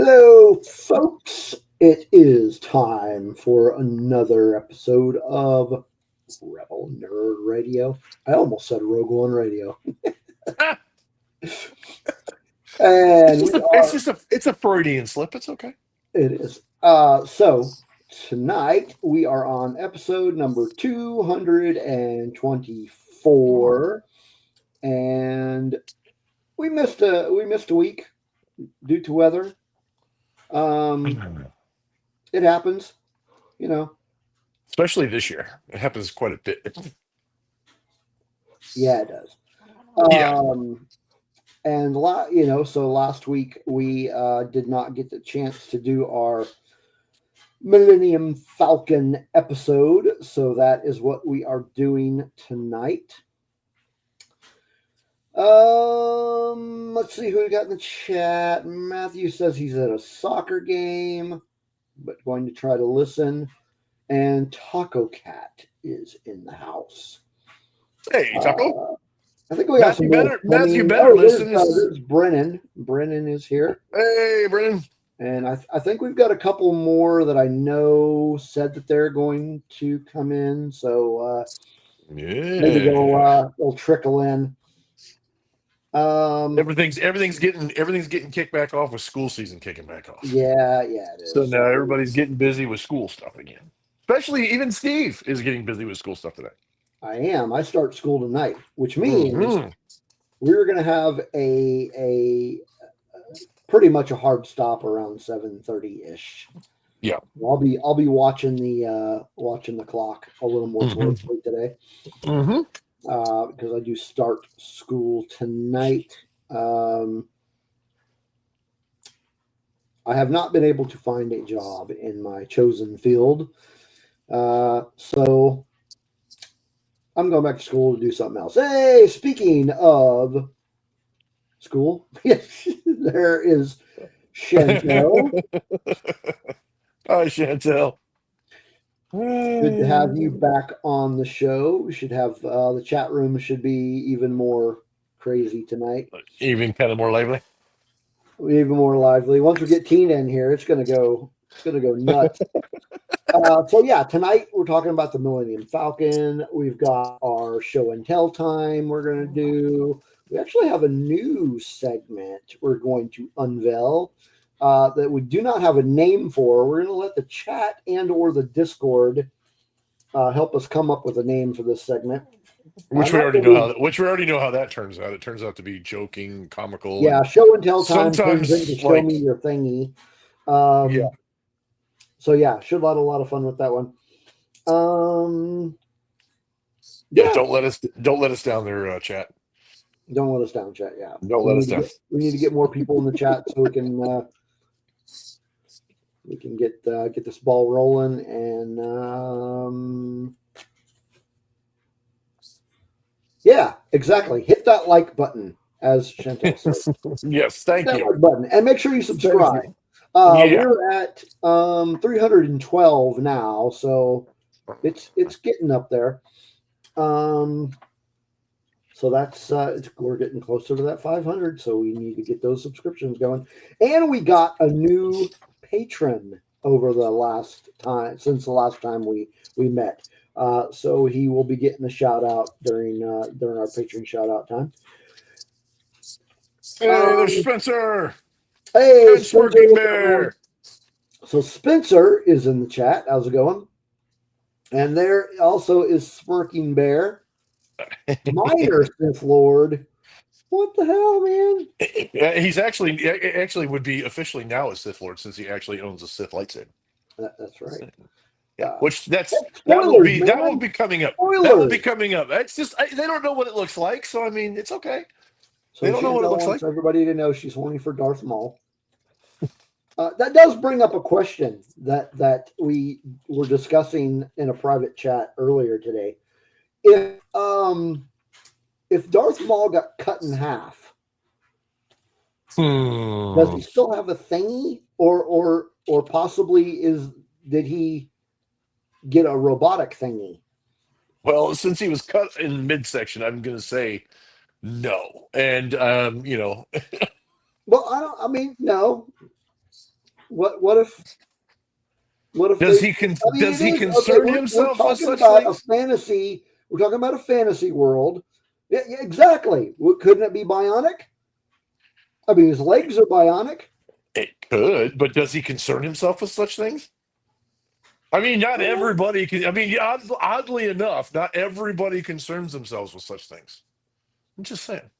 Hello, folks. It is time for another episode of Rebel Nerd Radio. I almost said Rogue One Radio. And It's a Freudian slip. It's okay. it is. So tonight we are on episode number 224, and we missed a week due to weather. It happens, you know. Especially this year. It happens quite a bit. Yeah, it does. Yeah. And so last week we did not get the chance to do our Millennium Falcon episode, so that is what we are doing tonight. Let's see who we got in the chat. Matthew says he's at a soccer game, but going to try to listen. And Taco Cat is in the house. Hey, Taco. I think we got Matthew better listen. There's Brennan. Brennan is here. Hey, Brennan. And I think we've got a couple more that I know said that they're going to come in. So maybe they'll trickle in. Everything's getting kicked back off with school season kicking back off. Yeah, it is. So now everybody's getting busy with school stuff again. Especially even Steve is getting busy with school stuff today. I am. I start school tonight, which means we're going to have a pretty much a hard stop around 7:30 ish. Yeah, I'll be watching the clock a little more closely today. Because I do start school tonight. I have not been able to find a job in my chosen field, so I'm going back to school to do something else. Hey, speaking of school, there is Chantel. Hi, Chantel. Good to have you back on the show. We should have the chat room should be even more crazy tonight. Even kind of more lively. Even more lively. Once we get Tina in here, it's gonna go nuts. So yeah, tonight we're talking about the Millennium Falcon. We've got our show and tell time we're gonna do. We actually have a new segment we're going to unveil. That we do not have a name for. We're going to let the chat and or the Discord help us come up with a name for this segment. Which we already know how that turns out. It turns out to be joking, comical. Yeah, show and tell time sometimes turns into show me your thingy. Yeah. So yeah, should have a lot of fun with that one. Yeah. Don't let us down there, chat. Don't let us down, chat. Yeah. Don't let us down. We need to get more people in the chat so we can get this ball rolling. And yeah, exactly. Hit that like button, as Chantal says. Yes, thank you. Like button, and make sure you subscribe. We're at 312 now, so it's getting up there. So that's we're getting closer to that 500, so we need to get those subscriptions going. And we got a new patron over the last time since the last time we met. So he will be getting a shout out during our patron shout out time. Hey, there's Spencer. Hey, Smirking Bear. So Spencer is in the chat. How's it going? And there also is Smirking Bear. Minor Sith Lord. What the hell, man? He's actually would be officially now a Sith Lord since he actually owns a Sith lightsaber. That's right. Yeah, which that will be coming up. Spoilers. That will be coming up. It's just they don't know what it looks like, so I mean it's okay. So they don't know what it looks like. Everybody to know she's horny for Darth Maul. That does bring up a question that we were discussing in a private chat earlier today. If Darth Maul got cut in half, does he still have a thingy, or possibly did he get a robotic thingy? Well, since he was cut in midsection, I'm going to say no. And Well, no. What if Does they? he I mean, does it he is okay. concern We're himself with talking such about a things? fantasy. We're talking about a fantasy world. Yeah, exactly. Couldn't it be bionic? I mean, his legs are bionic. It could, but does he concern himself with such things? I mean, not everybody can. I mean, oddly enough, not everybody concerns themselves with such things. I'm just saying.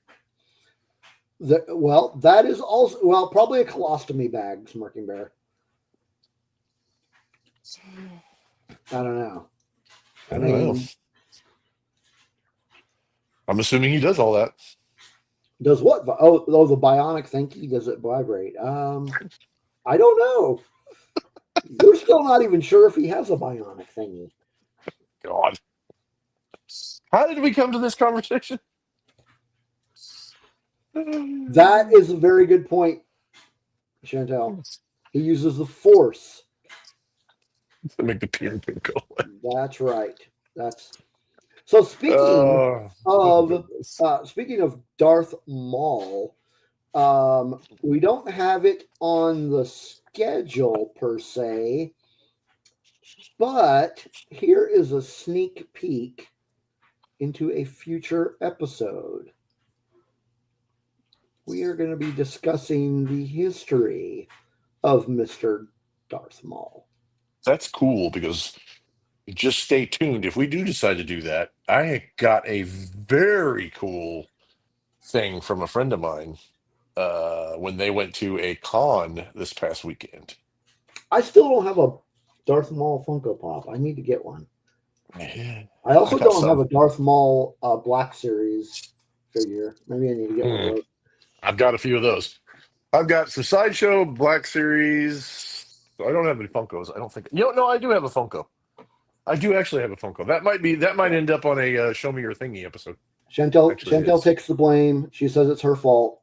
Well, that is also probably a colostomy bag, Smirking Bear. I don't know. I don't know. I'm assuming he does all that. Does what? Oh, the bionic thingy, does it vibrate? I don't know. We're still not even sure if he has a bionic thingy. God. How did we come to this conversation? That is a very good point, Chantel. He uses the Force to make the peer go away. That's right. So. Speaking of Darth Maul, we don't have it on the schedule per se, but here is a sneak peek into a future episode. We are going to be discussing the history of Mr. Darth Maul. That's cool because just stay tuned. If we do decide to do that, I got a very cool thing from a friend of mine when they went to a con this past weekend. I still don't have a Darth Maul Funko Pop. I need to get one. Yeah, I also don't have a Darth Maul Black Series figure. Maybe I need to get one of those. I've got a few of those. I've got some Sideshow Black Series. I don't have any Funkos. I don't think. No, I do have a Funko. I do actually have a Funko. That might end up on a Show Me Your Thingy episode. Chantel takes the blame. She says it's her fault.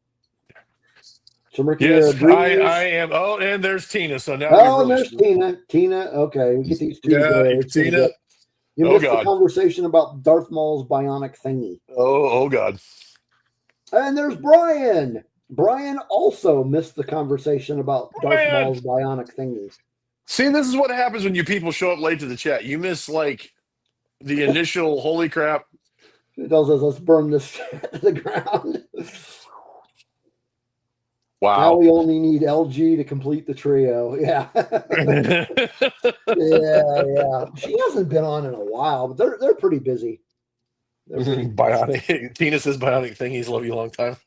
So yes, I am. Oh, and there's Tina. So now. Oh, there's Tina. Tina. Okay, we get these two together. Tina. You missed the conversation about Darth Maul's bionic thingy. Oh God. And there's Brian. Brian also missed the conversation about Darth Maul's bionic thingy. See, this is what happens when you people show up late to the chat. You miss like the initial holy crap. It tells us let's burn this to the ground. Wow. Now we only need LG to complete the trio. Yeah. yeah. She hasn't been on in a while, but they're pretty busy. Bionic. Tina says bionic thingies love you a long time.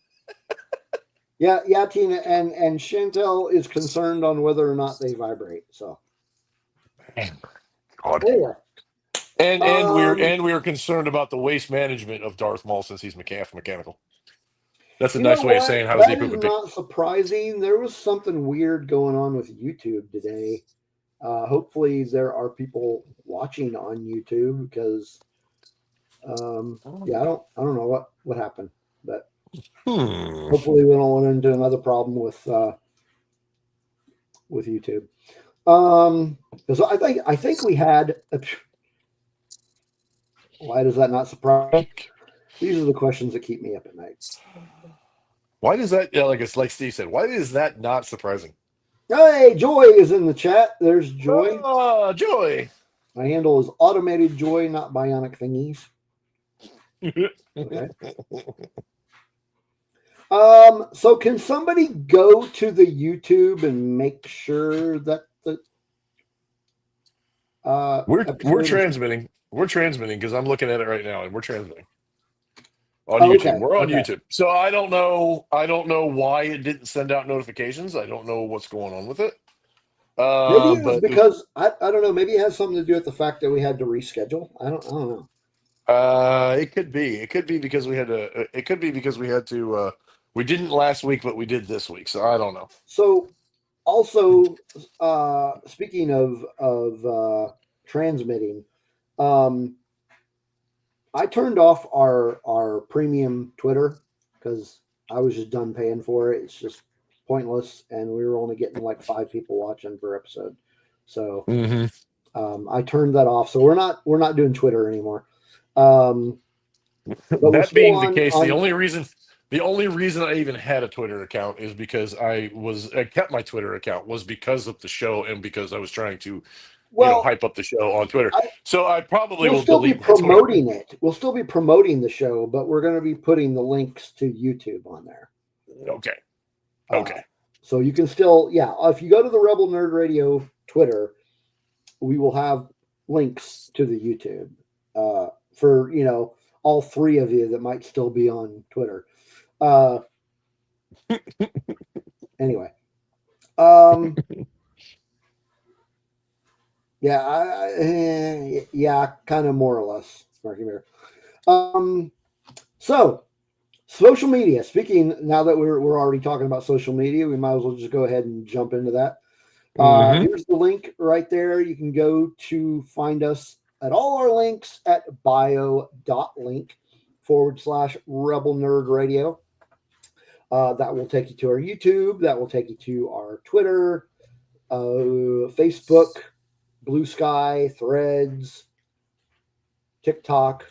Yeah, Tina, and Chantel is concerned on whether or not they vibrate. So, God. Yeah. And we're concerned about the waste management of Darth Maul since he's mechanical. That's a nice way of saying how does he poop a pig. Not surprising. There was something weird going on with YouTube today. Hopefully, there are people watching on YouTube because, I don't know what happened, but. Hopefully we don't run into another problem with YouTube. Because I think we had. Why does that not surprise me? These are the questions that keep me up at night. Why does that? Yeah, like Steve said. Why is that not surprising? Hey, Joy is in the chat. There's Joy. Oh, Joy. My handle is automated Joy, not bionic thingies. Okay. So can somebody go to the YouTube and make sure that the we're transmitting. We're transmitting because I'm looking at it right now and we're transmitting on YouTube. Okay. We're on YouTube. So I don't know why it didn't send out notifications. I don't know what's going on with it. Maybe it was because I don't know. Maybe it has something to do with the fact that we had to reschedule. I don't know. It could be. It could be because we had to. It could be because we had to. We didn't last week, but we did this week. So I don't know. So, also, speaking of transmitting, I turned off our premium Twitter because I was just done paying for it. It's just pointless, and we were only getting like 5 people watching per episode. So, I turned that off. So we're not doing Twitter anymore. That being the case, the only reason The only reason I even had a Twitter account is because I kept my Twitter account was because of the show and because I was trying to, Well, hype up the show on Twitter. I, So I probably we'll will still be delete my Twitter. promoting it. We'll still be promoting the show, but we're going to be putting the links to YouTube on there. Okay. Okay. So you can still, if you go to the Rebel Nerd Radio Twitter, we will have links to the YouTube for, all three of you that might still be on Twitter. Anyway. Kind of more or less, Marky Bear. So social media. Speaking now that we're already talking about social media, we might as well just go ahead and jump into that. Here's the link right there. You can go to find us at all our links at bio.link/Rebel Nerd Radio. That will take you to our YouTube. That will take you to our Twitter, Facebook, Blue Sky, Threads, TikTok,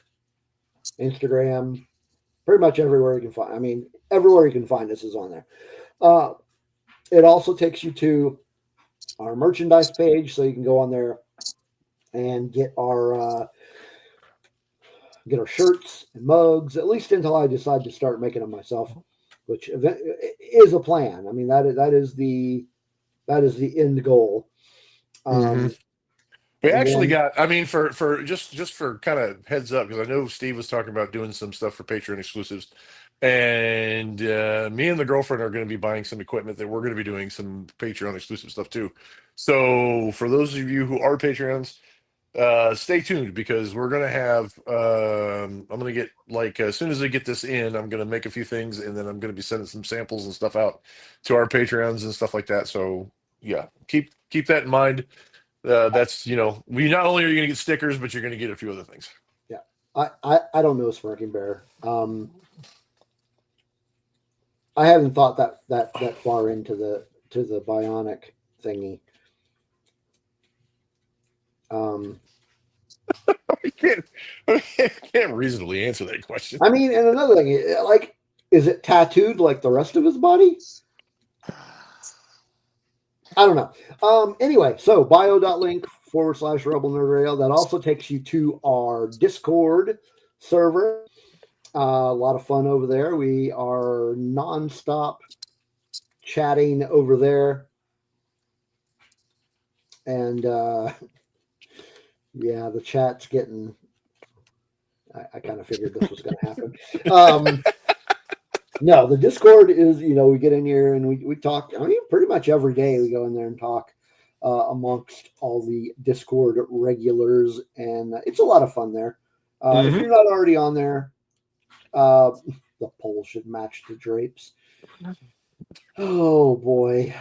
Instagram, pretty much everywhere you can find. I mean, everywhere you can find us is on there. It also takes you to our merchandise page, so you can go on there and get our shirts and mugs. At least until I decide to start making them myself, which is a plan. I mean, that is the end goal. We actually got, I mean, for just for kind of heads up, because I know Steve was talking about doing some stuff for Patreon exclusives, and me and the girlfriend are going to be buying some equipment that we're going to be doing some Patreon exclusive stuff too. So for those of you who are Patreons, stay tuned, because we're going to have, I'm going to get, as soon as I get this in, I'm going to make a few things, and then I'm going to be sending some samples and stuff out to our Patreons and stuff like that. So yeah, keep that in mind. That's, we not only are you going to get stickers, but you're going to get a few other things. Yeah. I don't know, Smirking Bear. I haven't thought that far into the bionic thingy. I can't reasonably answer that question. I mean, and another thing, is it tattooed like the rest of his body? I don't know. Anyway, so bio.link/Rebel Nerd Radio. That also takes you to our Discord server. A lot of fun over there. We are nonstop chatting over there. And the chat's getting, I kind of figured this was going to happen. No, the Discord is, we get in here and we talk. I mean, pretty much every day we go in there and talk amongst all the Discord regulars, and it's a lot of fun there. If you're not already on there, the poll should match the drapes. Oh boy.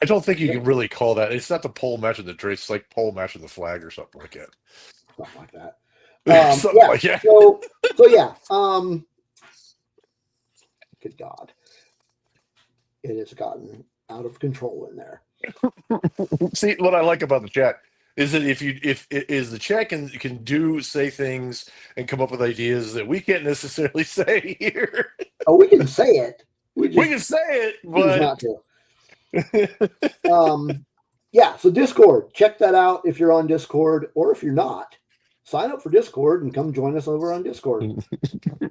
I don't think you can really call that. It's not the pole matching the drapes. It's like pole matching the flag or something like that. Something like that. Good God, it has gotten out of control in there. See, what I like about the chat is that if the chat can say things and come up with ideas that we can't necessarily say here. Oh, we can say it. We can say it, but not to. So Discord, check that out if you're on Discord, or if you're not, sign up for Discord and come join us over on Discord.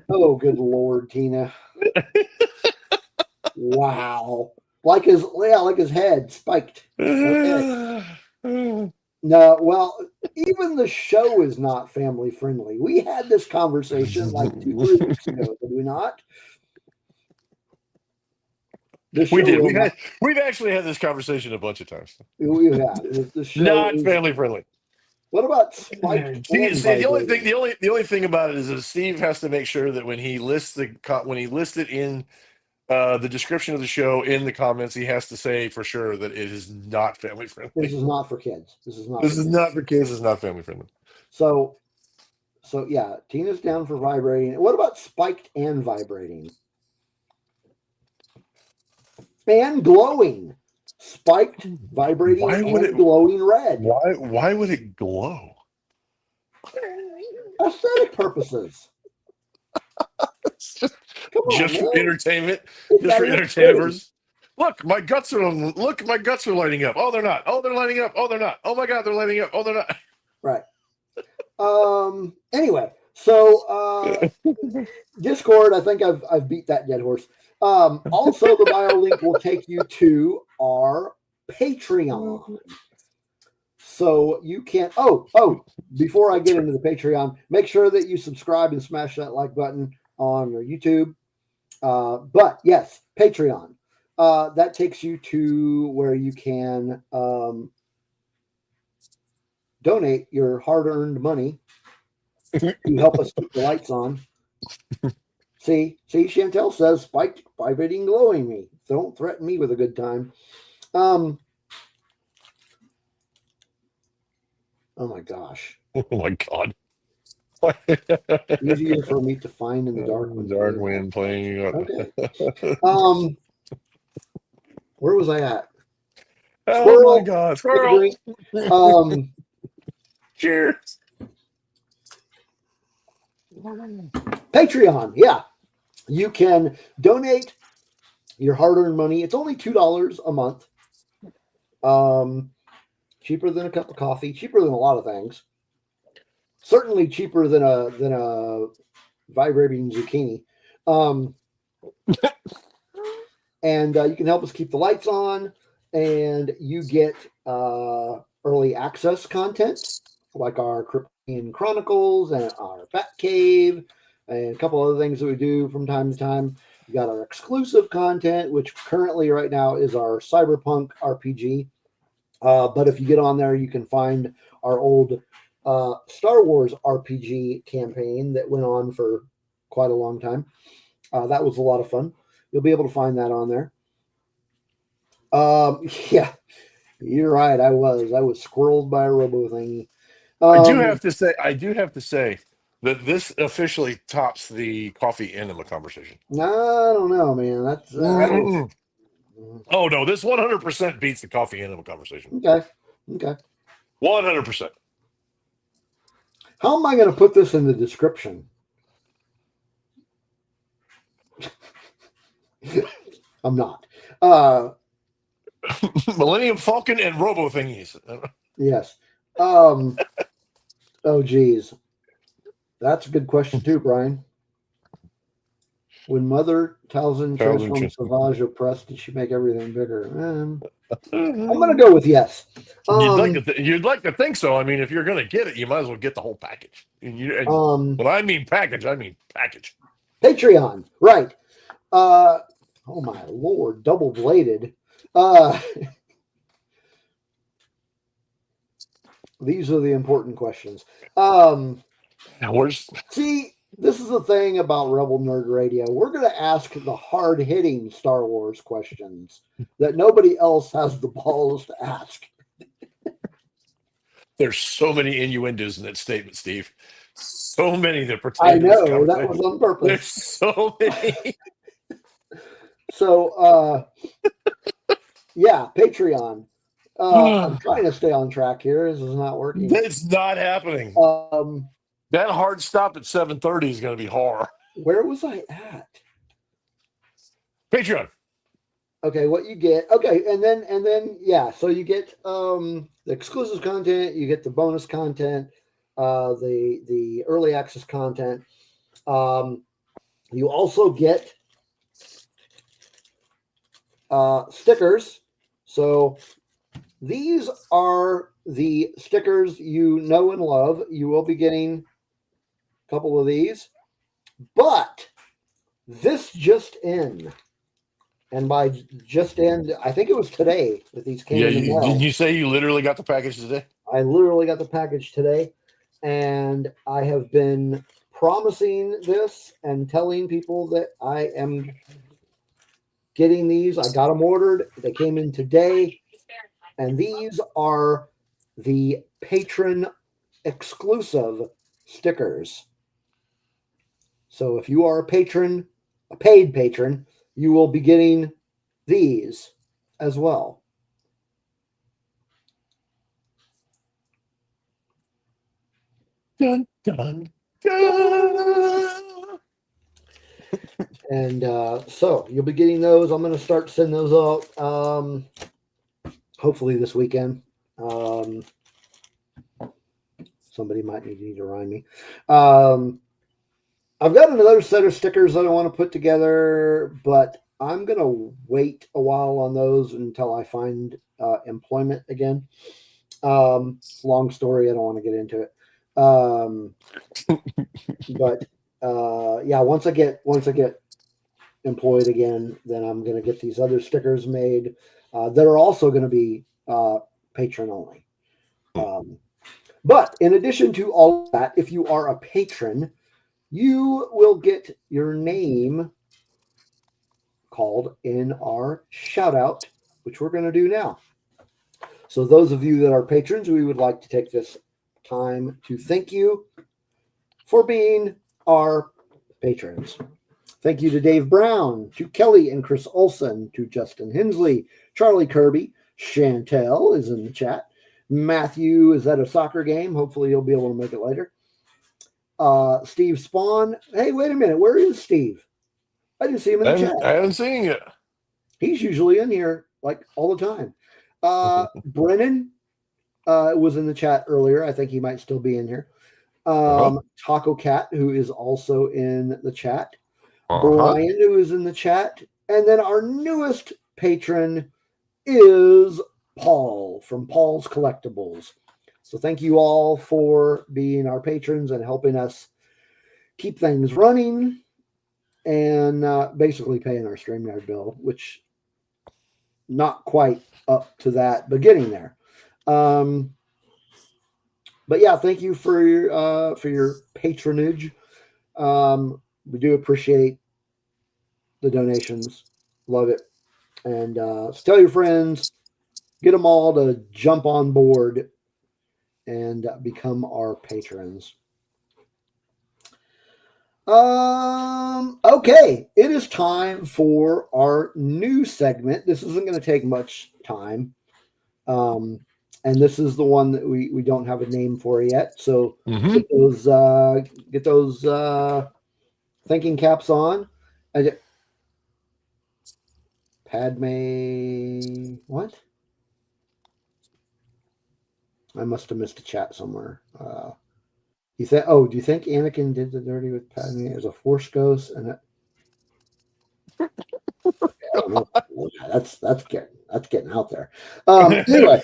Oh, good Lord, Tina. Wow. Like his head spiked. Okay. No, well, even the show is not family friendly. We had this conversation like 2-3 weeks ago, did we not? We did. We've actually had this conversation a bunch of times. We have. The show not family friendly. What about spiked? The only thing about it is that Steve has to make sure that when he lists it in the description of the show in the comments, he has to say for sure that it is not family friendly. This is not for kids. This is not for kids. It's not family friendly. So yeah, Tina's down for vibrating. What about spiked and vibrating? And glowing. Spiked, vibrating, glowing red. Why would it glow? Aesthetic purposes. Come on, Just for man. entertainment. It's Just for gotta look entertainment. pretty. Look, my guts are lighting up. Oh, they're not. Oh, they're lighting up. Oh, they're not. Oh my God, they're lighting up. Oh, they're not. Right. Anyway, so Discord, I think I've beat that dead horse. Also, the bio link will take you to our Patreon. So you can before I get into the Patreon, make sure that you subscribe and smash that like button on your YouTube. But yes, Patreon. That takes you to where you can donate your hard-earned money to help us keep the lights on. See, Chantel says, "Spike vibrating, glowing me. Don't threaten me with a good time." Oh my gosh. Oh my God. Easier for me to find in the dark. Dark wind playing. Okay. Where was I at? Oh my God, squirrel! Cheers. Patreon, yeah. You can donate your hard-earned money. It's only $2 a month. Cheaper than a cup of coffee, cheaper than a lot of things. Certainly cheaper than a vibrating zucchini. And you can help us keep the lights on, and you get early access content like our Corellian Chronicles and our Bat Cave and a couple other things that we do from time to time. You got our exclusive content, which currently right now is our Cyberpunk RPG. But if you get on there, you can find our old Star Wars RPG campaign that went on for quite a long time. That was a lot of fun. You'll be able to find that on there. Yeah, you're right. I was squirreled by a robo thingy. I do have to say that this officially tops the coffee enema conversation. I don't know, man. That's oh no, this 100% beats the coffee enema conversation. Okay. 100%. How am I going to put this in the description? I'm not. Millennium Falcon and robo thingies. Yes. Oh, geez. That's a good question too, Brian. When Mother Talzin transformed Savage oppressed, did she make everything bigger? I'm going to go with yes. You'd like to think so. I mean, if you're going to get it, you might as well get the whole package. When I mean package, I mean package. Patreon, right. Oh my Lord, double-bladed. These are the important questions. See, this is the thing about Rebel Nerd Radio. We're going to ask the hard-hitting Star Wars questions that nobody else has the balls to ask. There's so many innuendos in that statement, Steve. So many that pertain I know, that was on purpose. There's so many. So, yeah, Patreon. I'm trying to stay on track here. This is not working. It's not happening. That hard stop at 7:30 is going to be hard. Where was I at? Patreon. Okay, what you get? Okay, and then yeah. So you get the exclusive content. You get the bonus content. The early access content. You also get stickers. So these are the stickers you know and love. You will be getting a couple of these, but this just in, and by just in, I think it was today that these came in the mail. Didn't you say you literally got the package today? I literally got the package today, and I have been promising this and telling people that I am getting these. I got them ordered. They came in today, and these are the patron exclusive stickers. So if you are a patron, a paid patron, you will be getting these as well. Dun, dun, dun. And so you'll be getting those. I'm going to start sending those out hopefully this weekend. Somebody might need to remind me. I've got another set of stickers that I want to put together, but I'm going to wait a while on those until I find employment again. Long story. I don't want to get into it. But yeah, once I get employed again, then I'm going to get these other stickers made that are also going to be patron only. But in addition to all that, if you are a patron, you will get your name called in our shout out, which we're going to do now. So those of you that are patrons, we would like to take this time to thank you for being our patrons. Thank you to Dave Brown, to Kelly and Chris Olson, to Justin Hensley, Charlie Kirby, Chantel is in the chat. Matthew is at a soccer game. Hopefully you'll be able to make it later. Steve Spawn. Hey, wait a minute. Where is Steve? I didn't see him in the chat. I haven't seen it. He's usually in here like all the time. Brennan was in the chat earlier. I think he might still be in here. Taco Cat, who is also in the chat. Brian, who is in the chat. And then our newest patron is Paul from Paul's Collectibles. So thank you all for being our patrons and helping us keep things running and basically paying our StreamYard bill, which not quite up to that, but getting there. But yeah, thank you for your patronage. We do appreciate the donations. Love it. And so tell your friends, get them all to jump on board and become our patrons. Okay, it is time for our new segment. This isn't going to take much time. And this is the one that we don't have a name for yet. So get those thinking caps on. Padme, what? I must have missed a chat somewhere. Do you think Anakin did the dirty with Padme as a Force ghost? And I don't know. That's getting out there. Anyway,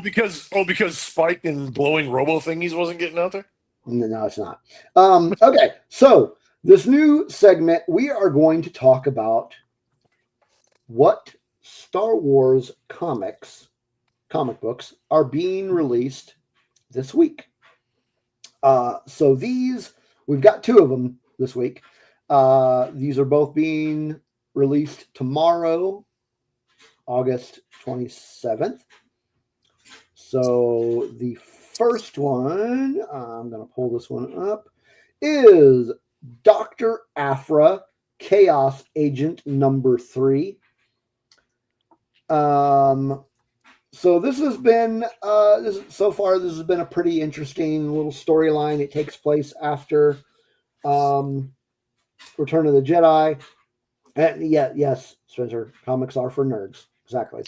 because Spike and blowing robo thingies wasn't getting out there. No, it's not. Okay, so this new segment, we are going to talk about what Star Wars comic books are being released this week. So we've got two of them this week. These are both being released tomorrow, August 27th. So the first one, I'm going to pull this one up, is Dr. Aphra, Chaos Agent number 3. So this has been this has been a pretty interesting little storyline. It takes place after Return of the Jedi. And yes, Spencer, comics are for nerds. Exactly.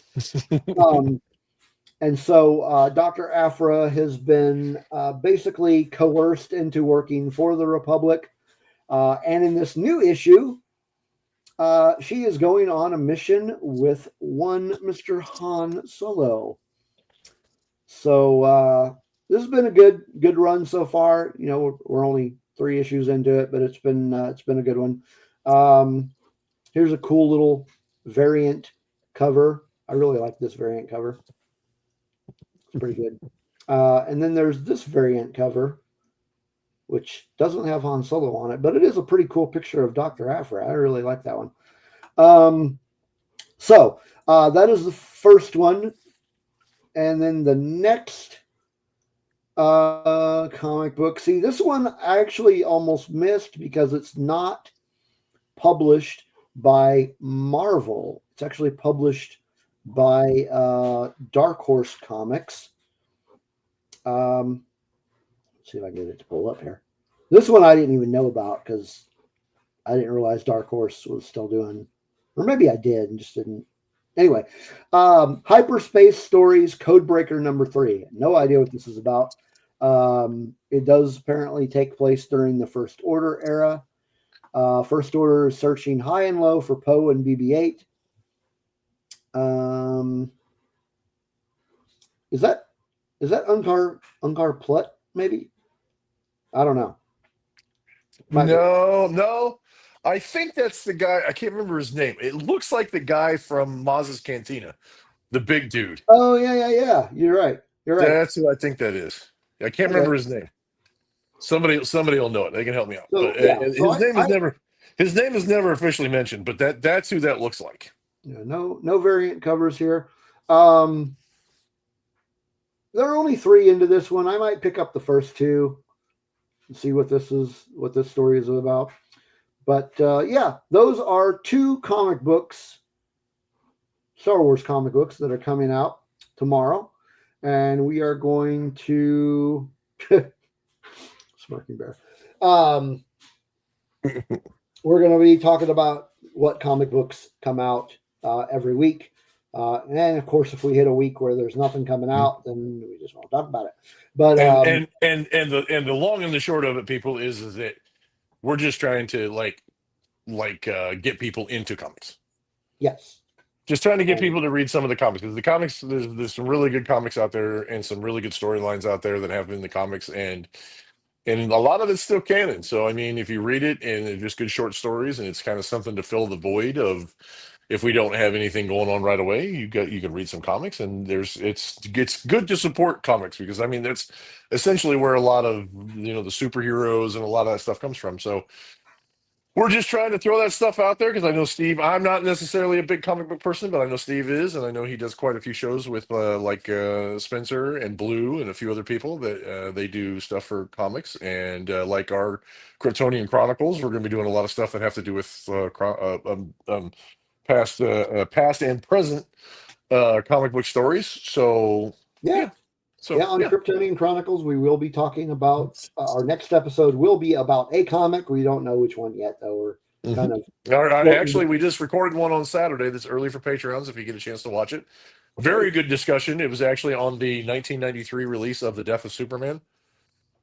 And so Dr. Aphra has been basically coerced into working for the Republic. And in this new issue, she is going on a mission with one Mr. Han Solo. So this has been a good run so far. You know, we're only 3 issues into it, but it's been a good one. Here's a cool little variant cover. I really like this variant cover. It's pretty good. And then there's this variant cover, which doesn't have Han Solo on it, but it is a pretty cool picture of Dr. Aphra. I really like that one. So that is the first one. And then the next comic book. See, this one I actually almost missed because it's not published by Marvel. It's actually published by Dark Horse Comics. see if I can get it to pull up here. This one I didn't even know about because I didn't realize Dark Horse was still doing, or maybe I did and just didn't. Anyway, Hyperspace Stories Codebreaker number 3. No idea what this is about. It does apparently take place during the First Order era. First Order is searching high and low for Poe and BB-8. Is that Unkar Plutt? Maybe, I don't know. No. I think that's the guy. I can't remember his name. It looks like the guy from Maz's Cantina, the big dude. Oh yeah. You're right. That's who I think that is. I can't Okay. remember his name. Somebody will know it. They can help me out. So, But yeah, his so name is never officially mentioned. But that's who that looks like. No variant covers here. There are only 3 into this one. I might pick up the first 2 and see what this story is about. But yeah, those are 2 comic books, Star Wars comic books that are coming out tomorrow, and we are going to Smirking Bear. We're going to be talking about what comic books come out every week. And of course, if we hit a week where there's nothing coming out, then we just won't talk about it. But and the long and the short of it, people, is that we're just trying to get people into comics. Yes, just trying to get people to read some of the comics, because the comics, there's some really good comics out there and some really good storylines out there that have been in the comics, and a lot of it's still canon. So I mean, if you read it and they're just good short stories, and it's kind of something to fill the void of, if we don't have anything going on right away, you can read some comics, and it's good to support comics, because I mean that's essentially where a lot of the superheroes and a lot of that stuff comes from. So we're just trying to throw that stuff out there, because I know Steve, I'm not necessarily a big comic book person, but I know Steve is, and I know he does quite a few shows with Spencer and Blue and a few other people that they do stuff for comics, and like our Kryptonian Chronicles, we're going to be doing a lot of stuff that have to do with past and present comic book stories. So yeah. So on Kryptonian Chronicles, we will be talking about our next episode will be about a comic. We don't know which one yet, though. We're kind of actually, we just recorded one on Saturday that's early for Patreons if you get a chance to watch it. Very good discussion. It was actually on the 1993 release of The Death of Superman.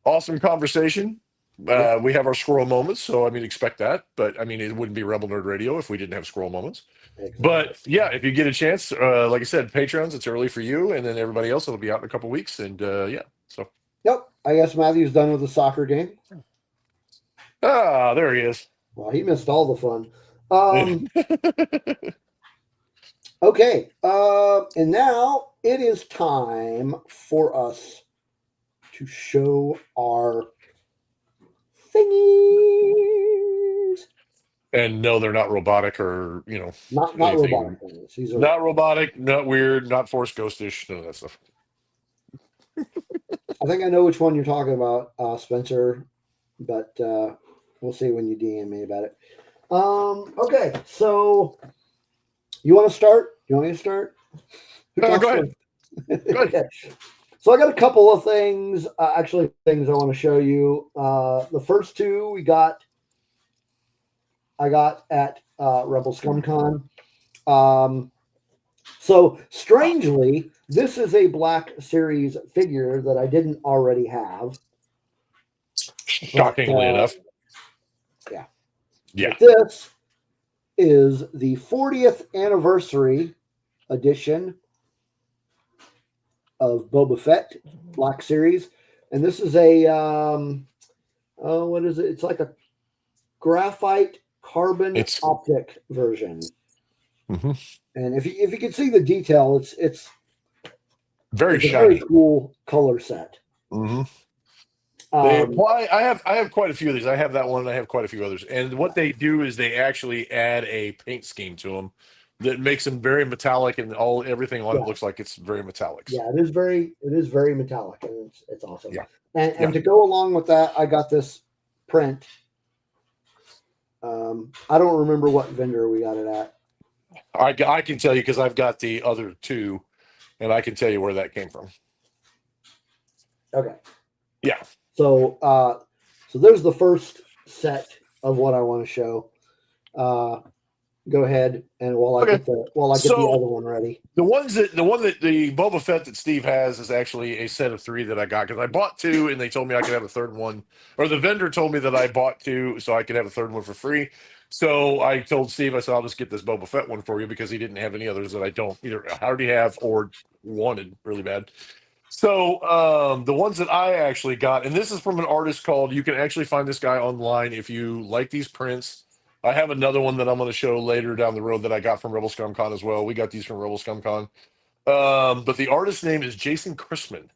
Awesome conversation. We have our squirrel moments, so I mean, expect that. But I mean, it wouldn't be Rebel Nerd Radio if we didn't have squirrel moments. Exactly. But yeah, if you get a chance, like I said, Patreons, it's early for you, and then everybody else, it'll be out in a couple weeks. And yeah, so. Yep, I guess Matthew's done with the soccer game. Ah, there he is. Well, he missed all the fun. Okay, and now it is time for us to show our thingies. And no, they're not robotic, or not robotic things. These are not robotic, not weird, not Force Ghostish, none of that stuff. I think I know which one you're talking about, Spencer, but we'll see when you DM me about it. Okay, so you want to start? You want me to start? Go ahead. Okay. So I got a couple of things, things I want to show you. The first 2 I got at Rebel ScumCon. So strangely, this is a Black Series figure that I didn't already have. Shockingly enough. Yeah. Yeah. But this is the 40th anniversary edition of Boba Fett Black Series. And this is a, what is it? It's like a graphite carbon optic version. Mm-hmm. And if you can see the detail, it's very shiny, very cool color set. Mm-hmm. They apply. I have quite a few of these. I have that one, and I have quite a few others. And what they do is they actually add a paint scheme to them that makes them very metallic, and everything on it looks like it's very metallic. Yeah, it is very metallic, and it's awesome. Yeah. And to go along with that, I got this print. I don't remember what vendor we got it at. I can tell you, because I've got the other 2, and I can tell you where that came from. Okay. Yeah. So there's the first set of what I want to show. Go ahead, and while I Okay. get the So other one ready. the one that the Boba Fett that Steve has is actually a set of 3 that I got because I bought 2 and they told me I could have a third one, or the vendor told me that I bought 2 so I could have a third one for free. So I told Steve, I said, I'll just get this Boba Fett one for you because he didn't have any others that I don't either already have or wanted really bad. So the ones that I actually got, and this is from an artist called, you can actually find this guy online if you like these prints. I have another one that I'm going to show later down the road that I got from Rebel Scum Con as well. We got these from Rebel Scum Con. But the artist's name is Jason Chrisman,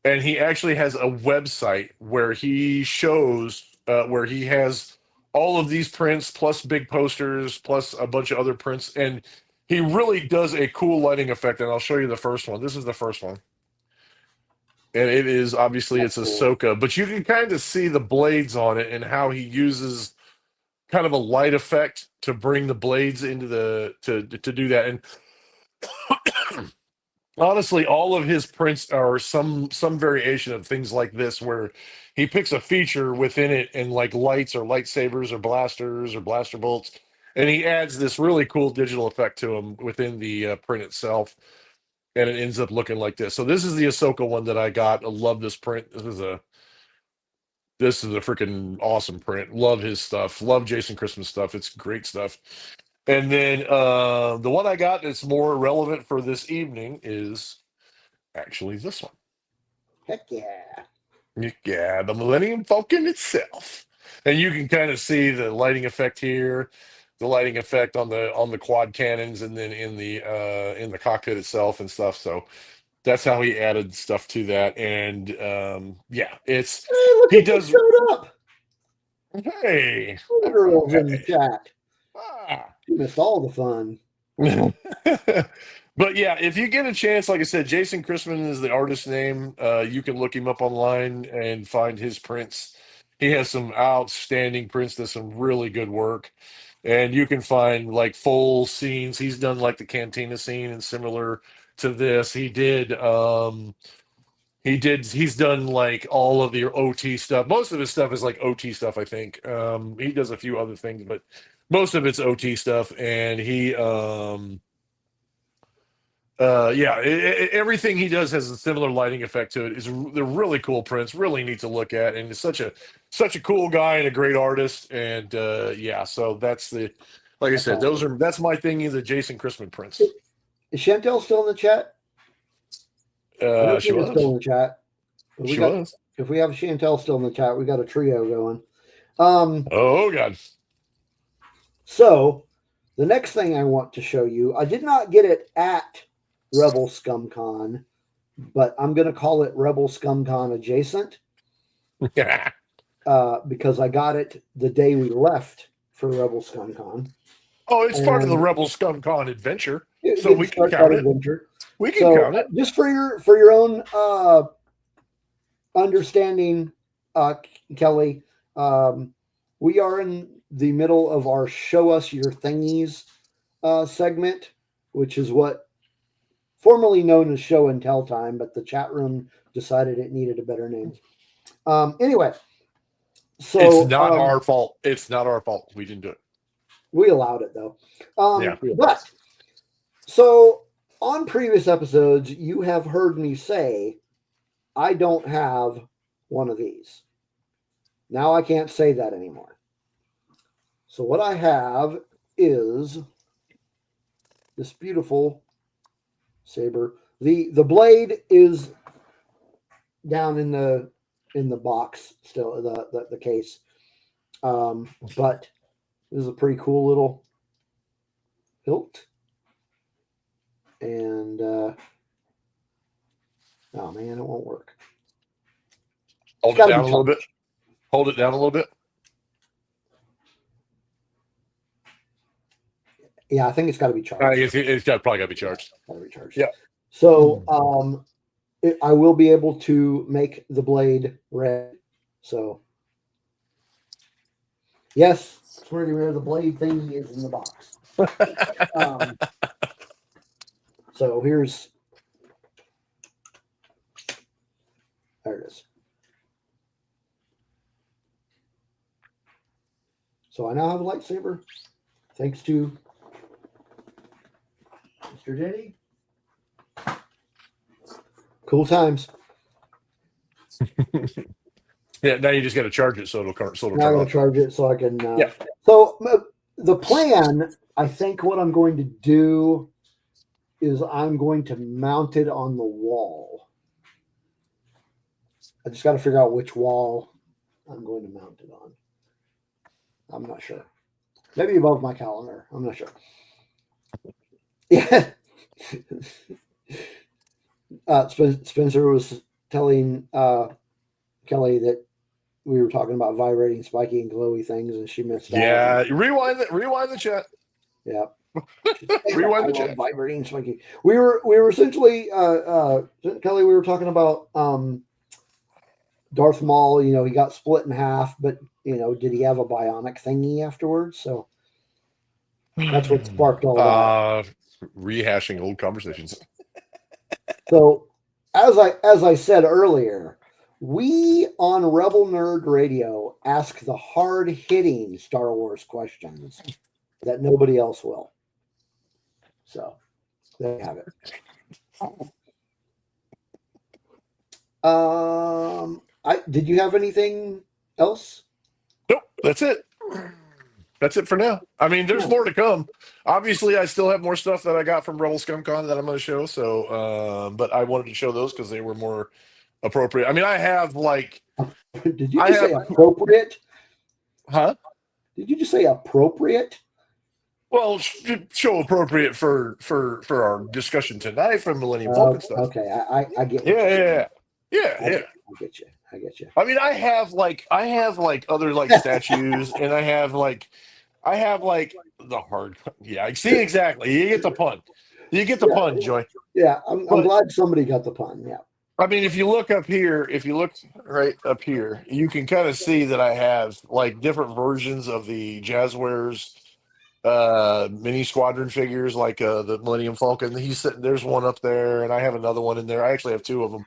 and he actually has a website where he shows where he has all of these prints plus big posters plus a bunch of other prints, and he really does a cool lighting effect. And I'll show you the first one. This is the first one. And it is obviously it's That's cool. Ahsoka, but you can kind of see the blades on it and how he uses kind of a light effect to bring the blades into the to do that. And honestly, all of his prints are some variation of things like this, where he picks a feature within it and like lights or lightsabers or blasters or blaster bolts, and he adds this really cool digital effect to them within the print itself. And it ends up looking like this. So this is the Ahsoka one that I got. I love this print. This is a freaking awesome print. Love his stuff. Love Jason Christmas stuff. It's great stuff. And then the one I got that's more relevant for this evening is actually this one. Heck yeah. Yeah, the Millennium Falcon itself. And you can kind of see the lighting effect here, the lighting effect on the quad cannons, and then in the cockpit itself and stuff. So that's how he added stuff to that. And yeah, it's Hey, look he at you does. showed up. Hey, The girls in the hey. chat. Ah. You missed all the fun. But yeah, if you get a chance, like I said, Jason Chrisman is the artist's name. You can look him up online and find his prints. He has some outstanding prints. Does some really good work, and you can find like full scenes. He's done like the cantina scene and similar to this. He's done like all of the OT stuff. Most of his stuff is like OT stuff, I think. He does a few other things, but most of it's OT stuff. And yeah, everything he does has a similar lighting effect to it. They're really cool prints, really neat to look at, and it's such a cool guy and a great artist. And yeah, so like I said, awesome. that's my thing. Is the Jason Christman prints. Is Chantel still in the chat? I know She Tina's still was. in the chat. But She was. if we have Chantel still in the chat, we got a trio going. Oh God. So the next thing I want to show you, I did not get it at Rebel Scum Con, but I'm going to call it Rebel Scum Con adjacent because I got it the day we left for Rebel Scum Con. Oh, it's part of the And Rebel Scum Con adventure, it so did we can start count that it. adventure. We can So count it. just for your own understanding, Kelly, we are in the middle of our show us your thingies segment, which is what formerly known as show and tell time, but the chat room decided it needed a better name. Anyway, so It's not our fault. It's not our fault. We didn't do it. we allowed it though. Yeah. But so on previous episodes, you have heard me say I don't have one of these. Now I can't say that anymore. So what I have is this beautiful saber. The blade is down in the box still, the case. But this is a pretty cool little hilt. And oh man, it won't work. Hold it down a little bit. Hold it down a little bit. Yeah, I think it's got to be charged. It's probably got to be charged. Got to be charged. Yeah. So I will be able to make the blade red. So yes, it's pretty rare. The blade thing is in the box. So here's there it is. So I now have a lightsaber, thanks to Mr. Diddy. Cool times. Yeah, now you just got to charge it so it'll Now turn I'm going on. to charge it so I can. Yeah. So the plan, I think, what I'm going to do is I'm going to mount it on the wall. I just got to figure out which wall I'm going to mount it on. I'm not sure. Maybe above my calendar. I'm not sure. Yeah. Spencer was telling Kelly that we were talking about vibrating, spiky, and glowy things, and she missed out. Yeah, rewind the chat. Yeah. Rewind the I love chat. vibrating, spiky. We were essentially Kelly. We were talking about Darth Maul. You know, he got split in half, but you know, did he have a bionic thingy afterwards? So that's what sparked all that. Rehashing old conversations. So, as I said earlier, we on Rebel Nerd Radio ask the hard hitting Star Wars questions that nobody else will. So there you have it. Did you have anything else? Nope, that's it. That's it for now. I mean, there's more to come. Obviously, I still have more stuff that I got from Rebel ScumCon that I'm going to show. So, but I wanted to show those because they were more appropriate. I mean, I have like. Did you just say appropriate? Huh? Did you just say appropriate? Well, show appropriate for our discussion tonight from Millennium Falcon stuff. Okay, I get. Yeah. I get you. I mean, I have like other like statues, and I have like the hard. Yeah, see exactly. You get the pun. You get the pun, Joy. Yeah, I'm glad somebody got the pun. Yeah. I mean, if you look up here, if you look right up here, you can kind of see that I have like different versions of the Jazzwares mini squadron figures, like the Millennium Falcon. There's one up there, and I have another one in there. I actually have two of them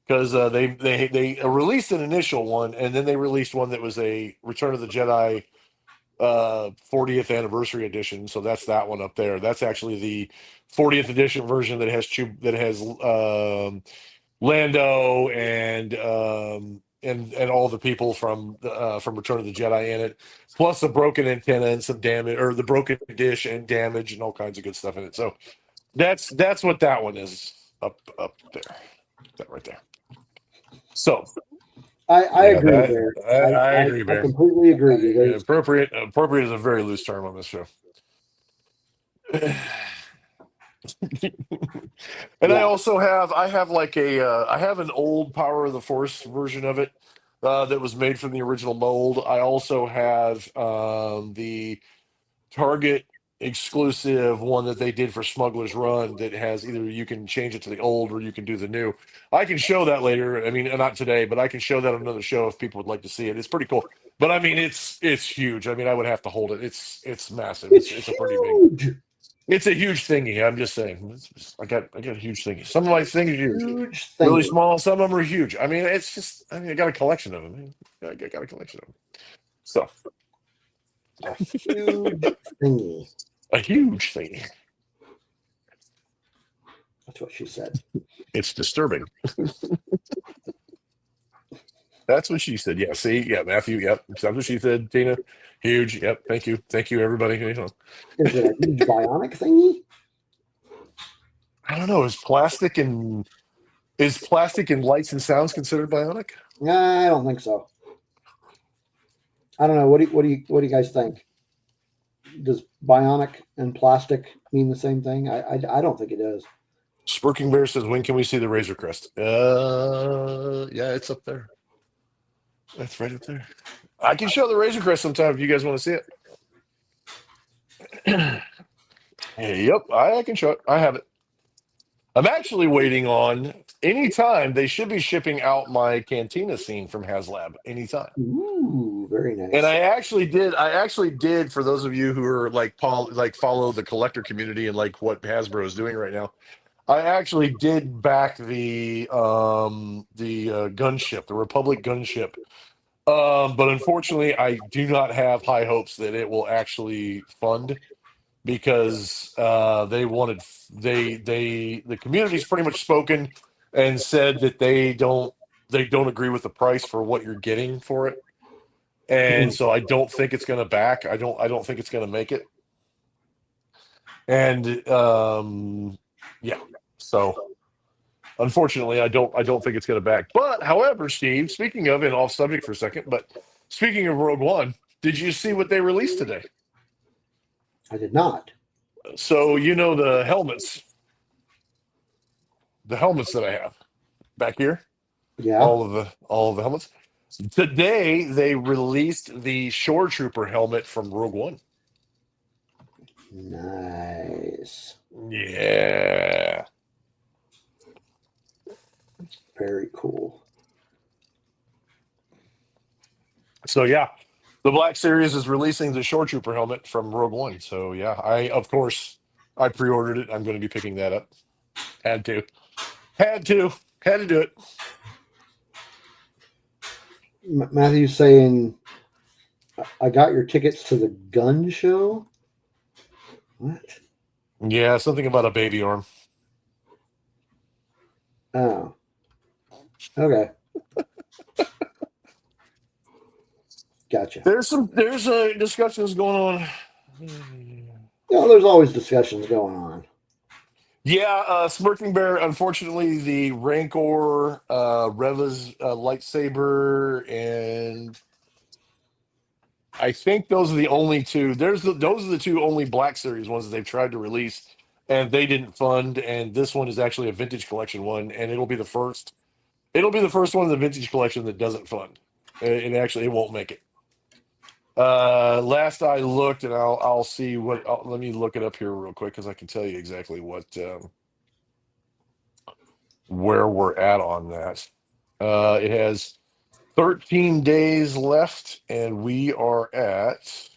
because they released an initial one, and then they released one that was a Return of the Jedi 40th anniversary edition. So that's that one up there. That's actually the 40th edition version that has Lando and all the people from Return of the Jedi in it, plus the broken antenna and some damage, or the broken dish and damage and all kinds of good stuff in it. So that's what that one is up there, that right there. So I agree there. I agree, Bear. I completely agree. Appropriate is a very loose term on this show. And I also have like I have an old Power of the Force version of it that was made from the original mold. I also have the Target exclusive one that they did for Smuggler's Run that has either you can change it to the old or you can do the new. I can show that later. I mean, not today, but I can show that on another show if people would like to see it. It's pretty cool. But I mean, it's huge. I mean, I would have to hold it. It's massive. It's a pretty big. It's a huge thingy. I'm just saying. I got a huge thingy. Some of my things are huge, really small. Some of them are huge. I mean, it's just. I mean, I got a collection of them. I got a collection of them. So a huge thingy. A huge thingy. That's what she said. It's disturbing. That's what she said. Yeah. See. Yeah. Matthew. Yep. That's what she said. Tina. Huge. Yep. Thank you. Thank you, everybody. Is it a huge bionic thingy? I don't know. Is plastic and lights and sounds considered bionic? I don't think so. I don't know. What do you guys think? Does bionic and plastic mean the same thing? I don't think it does. Spurking Bear says, when can we see the Razor Crest? Yeah, it's up there. That's right up there. I can show the Razor Crest sometime if you guys want to see it. Yep, I can show it. I have it. I'm actually waiting on anytime. They should be shipping out my Cantina scene from HasLab anytime. Ooh, very nice. And I actually did for those of you who are follow the collector community and like what Hasbro is doing right now. I actually did back the gunship, the Republic gunship, But unfortunately, I do not have high hopes that it will actually fund because the community's pretty much spoken and said that they don't agree with the price for what you're getting for it, and Mm. so I don't think it's going to back. I don't think it's going to make it, and yeah. So unfortunately, I don't think it's going to back. But however, Steve, speaking of, and off subject for a second, but speaking of Rogue One, did you see what they released today? I did not. So you know the helmets that I have back here, Yeah. all of the helmets. Today they released the Shore Trooper helmet from Rogue One. Nice. Yeah. Very cool. So yeah, the Black Series is releasing the Shore Trooper helmet from Rogue One. So yeah, I pre-ordered it. I'm going to be picking that up. Had to, had to, had to do it. Matthew's saying, I got your tickets to the gun show. What? Yeah, something about a baby arm. Oh, okay. Gotcha. There's discussions going on. There's always discussions going on. Yeah, Smirking Bear. Unfortunately, the Rancor, Reva's lightsaber, and I think those are the only two. Those are the two only Black Series ones that they've tried to release, and they didn't fund. And this one is actually a vintage collection one, and it'll be the first. It'll be the first one in the vintage collection that doesn't fund. It won't make it. Last I looked, and I'll see what. Let me look it up here real quick because I can tell you exactly what where we're at on that. It has 13 days left, and we are at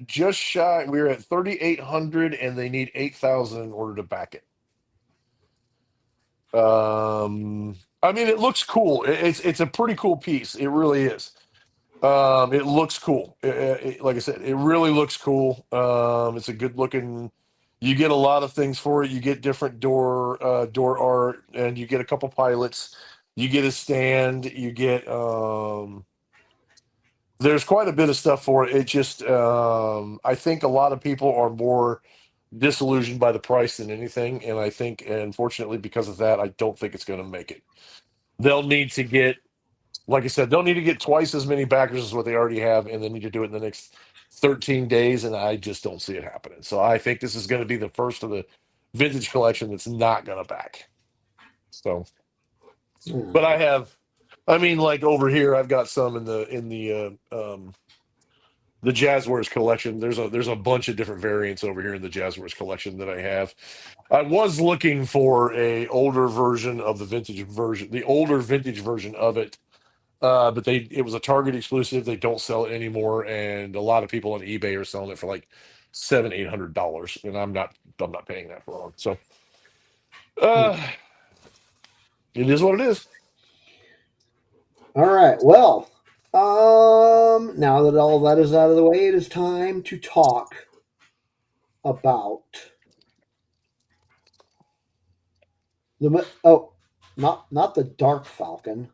just shy. We're at 3,800, and they need 8,000 in order to back it. I mean, it looks cool. It's a pretty cool piece. It really is. It looks cool. Like I said, it really looks cool. It's a good looking. You get a lot of things for it. You get different door art, and you get a couple pilots. You get a stand. You get There's quite a bit of stuff for it. It just I think a lot of people are more disillusioned by the price than anything, and I think, unfortunately, because of that, I don't think it's going to make it. They'll need to get Like I said, they'll need to get twice as many backers as what they already have, and they need to do it in the next 13 days, and I just don't see it happening. So I think this is going to be the first of the vintage collection that's not going to back. So, but I mean, like over here, I've got some in the Jazzwares collection. There's a bunch of different variants over here in the Jazzwares collection that I have. I was looking for a older version of the older vintage version of it, but it was a Target exclusive. They don't sell it anymore, and a lot of people on eBay are selling it for like $700-800, and I'm not paying that for it. So uh, it is what it is. All right. Well, now that all that is out of the way, it is time to talk about not the Dark Falcon.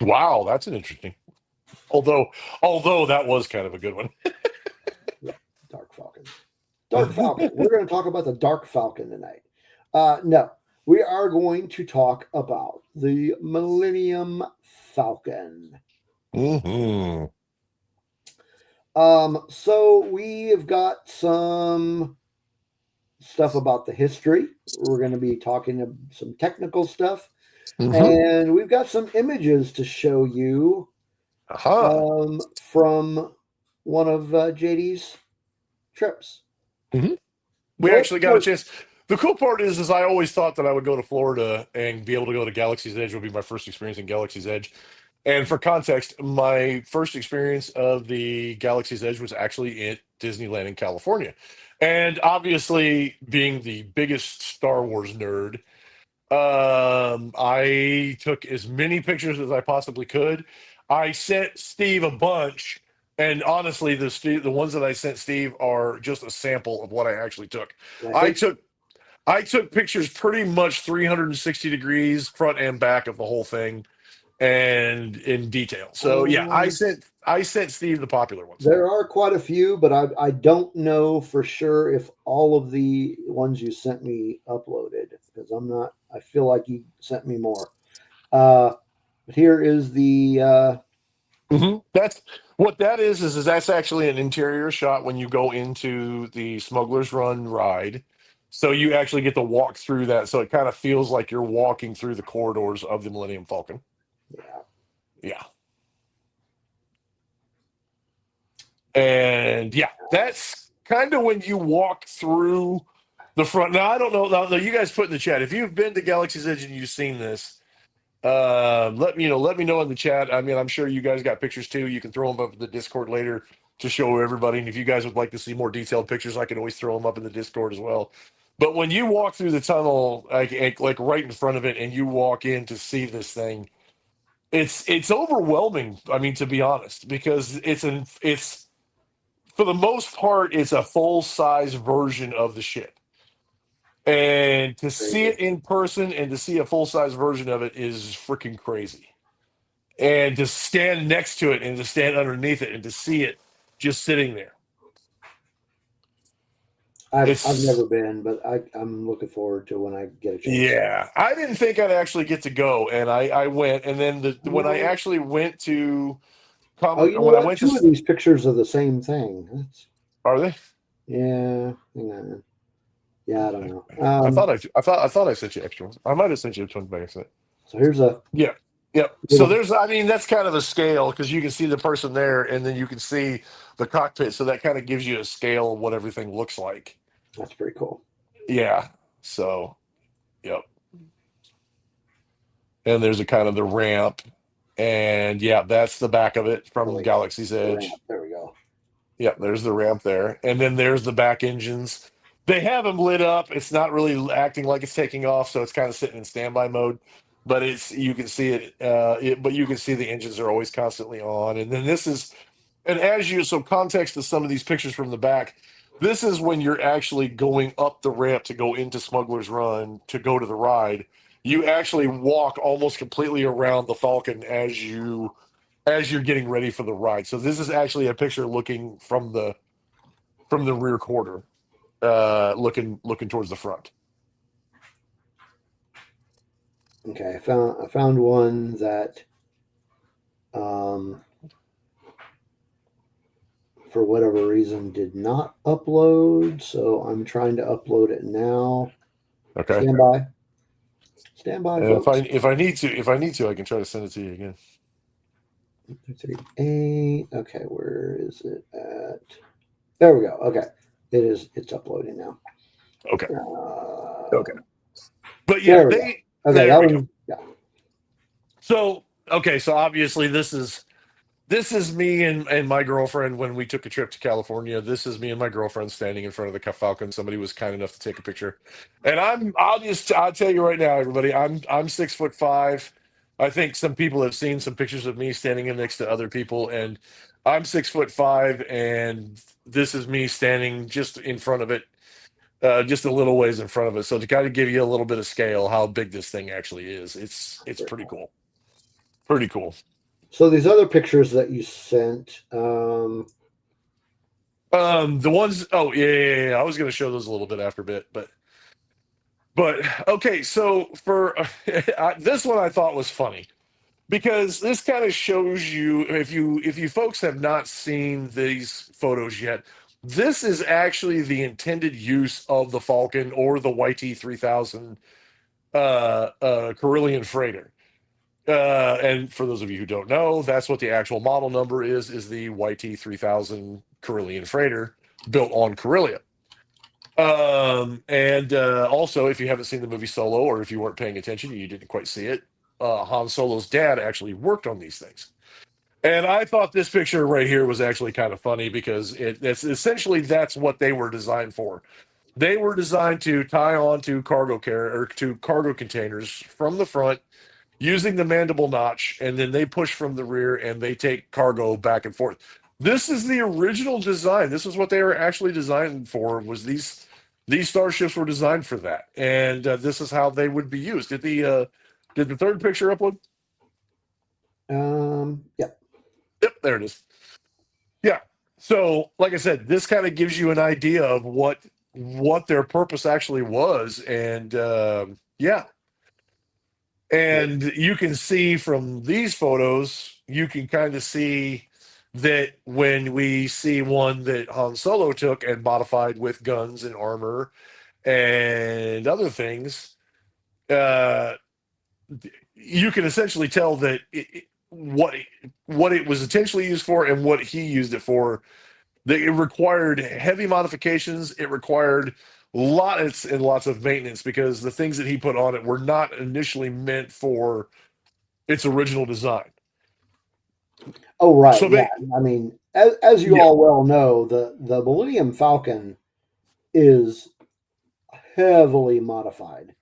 Wow, that's an interesting. Although that was kind of a good one. Yeah, Dark Falcon. Dark Falcon. We're going to talk about the Dark Falcon tonight. No, we are going to talk about the Millennium Falcon. Hmm. So we have got some stuff about the history. We're going to be talking some technical stuff, Hmm. and we've got some images to show you Aha. from one of JD's trips. Hmm. We So actually got a chance. The cool part is I always thought that I would go to Florida and be able to go to Galaxy's Edge would be my first experience in Galaxy's Edge. And for context, my first experience of the Galaxy's Edge was actually at Disneyland in California. And obviously, being the biggest Star Wars nerd, I took as many pictures as I possibly could. I sent Steve a bunch, and honestly, the ones that I sent Steve are just a sample of what I actually took. I I think took I took pictures pretty much 360 degrees, front and back of the whole thing, and in detail. So yeah, um, I sent Steve the popular ones. there are quite a few, but I don't know for sure if all of the ones you sent me uploaded because I'm not. I feel like you sent me more. But here is the That's what that is that's actually an interior shot when you go into the Smuggler's Run ride. So you actually get to walk through that. So it kind of feels like you're walking through the corridors of the Millennium Falcon. yeah. Yeah. And yeah, that's kind of when you walk through the front. Now, I don't know. Now, you guys put in the chat if you've been to Galaxy's Edge and you've seen this. Let me know in the chat. I mean, I'm sure you guys got pictures too. You can throw them up in the Discord later to show everybody. And if you guys would like to see more detailed pictures, I can always throw them up in the Discord as well. But when you walk through the tunnel, like right in front of it, and you walk in to see this thing, it's overwhelming. I mean, to be honest, because it's for the most part, it's a full size version of the ship. And to see Crazy. it in person and to see a full size version of it is freaking crazy. And to stand next to it and to stand underneath it and to see it just sitting there. I've It's never been, but I'm looking forward to when I get a chance. yeah. I didn't think I'd actually get to go, and I went, and then when I No. actually went to Oh, Comic, you know when I what? went to, Two of these pictures are the same thing. That's are they? yeah. Hang on. Yeah, I don't Okay. know. I thought I sent you extra ones. I might have sent you a ton by accident. So here's a Yeah. Yep. So little. there's, I mean, that's kind of a scale because you can see the person there and then you can see the cockpit. So that kind of gives you a scale of what everything looks like. That's pretty cool. Yeah. So, yep. And there's a kind of the ramp. And yeah, that's the back of it Oh from wait, Galaxy's the ramp. Edge. There we go. Yep. There's the ramp there. And then there's the back engines. They have them lit up. It's not really acting like it's taking off. So it's kind of sitting in standby mode. But you can see but you can see the engines are always constantly on. And then so context to some of these pictures from the back, this is when you're actually going up the ramp to go into Smuggler's Run to go to the ride. You actually walk almost completely around the Falcon as you're getting ready for the ride. So this is actually a picture looking from the rear quarter, looking towards the front. Okay, I found one that um for whatever reason did not upload, so I'm trying to upload it now. Okay. Stand by. Stand by, And folks. if I need to, I can try to send it to you again. 338. Okay, where is it at? There we go. Okay. It's uploading now. Okay. Uh, Okay. But yeah, there we go. Okay, there that we go. one. Yeah. So okay, so obviously this is me and my girlfriend when we took a trip to California. This is me and my girlfriend standing in front of the Falcon. Somebody was kind enough to take a picture, and I'll tell you right now, everybody, I'm 6'5". I think some people have seen some pictures of me standing in next to other people, and I'm 6'5", and this is me standing just in front of it, just a little ways in front of it. So to kind of give you a little bit of scale, how big this thing actually is, it's pretty cool, pretty cool. So these other pictures that you sent, The ones, oh yeah. I was going to show those a little bit after a bit, but okay. So for this one, I thought was funny because this kind of shows you if you folks have not seen these photos yet, this is actually the intended use of the Falcon or the YT-3000 Corellian freighter. And for those of you who don't know, that's what the actual model number is the YT-3000 Corellian freighter built on Corellia. And also, if you haven't seen the movie Solo, or if you weren't paying attention, you didn't quite see it, Han Solo's dad actually worked on these things. And I thought this picture right here was actually kind of funny because that's essentially that's what they were designed for. They were designed to tie on to to cargo containers from the front using the mandible notch, and then they push from the rear and they take cargo back and forth. This is the original design. This is what they were actually designed for. Was these starships were designed for that, and this is how they would be used. Did the third picture upload? Yep. Yep, there it is. Yeah. So, like I said, this kind of gives you an idea of what their purpose actually was, and yeah. And you can see from these photos, you can kind of see that when we see one that Han Solo took and modified with guns and armor and other things, uh, you can essentially tell that what it was intentionally used for and what he used it for. That it required heavy modifications. It required lots and lots of maintenance because the things that he put on it were not initially meant for its original design. Oh, right. So Yeah. I mean, as you yeah, all well know, the Millennium Falcon is heavily modified.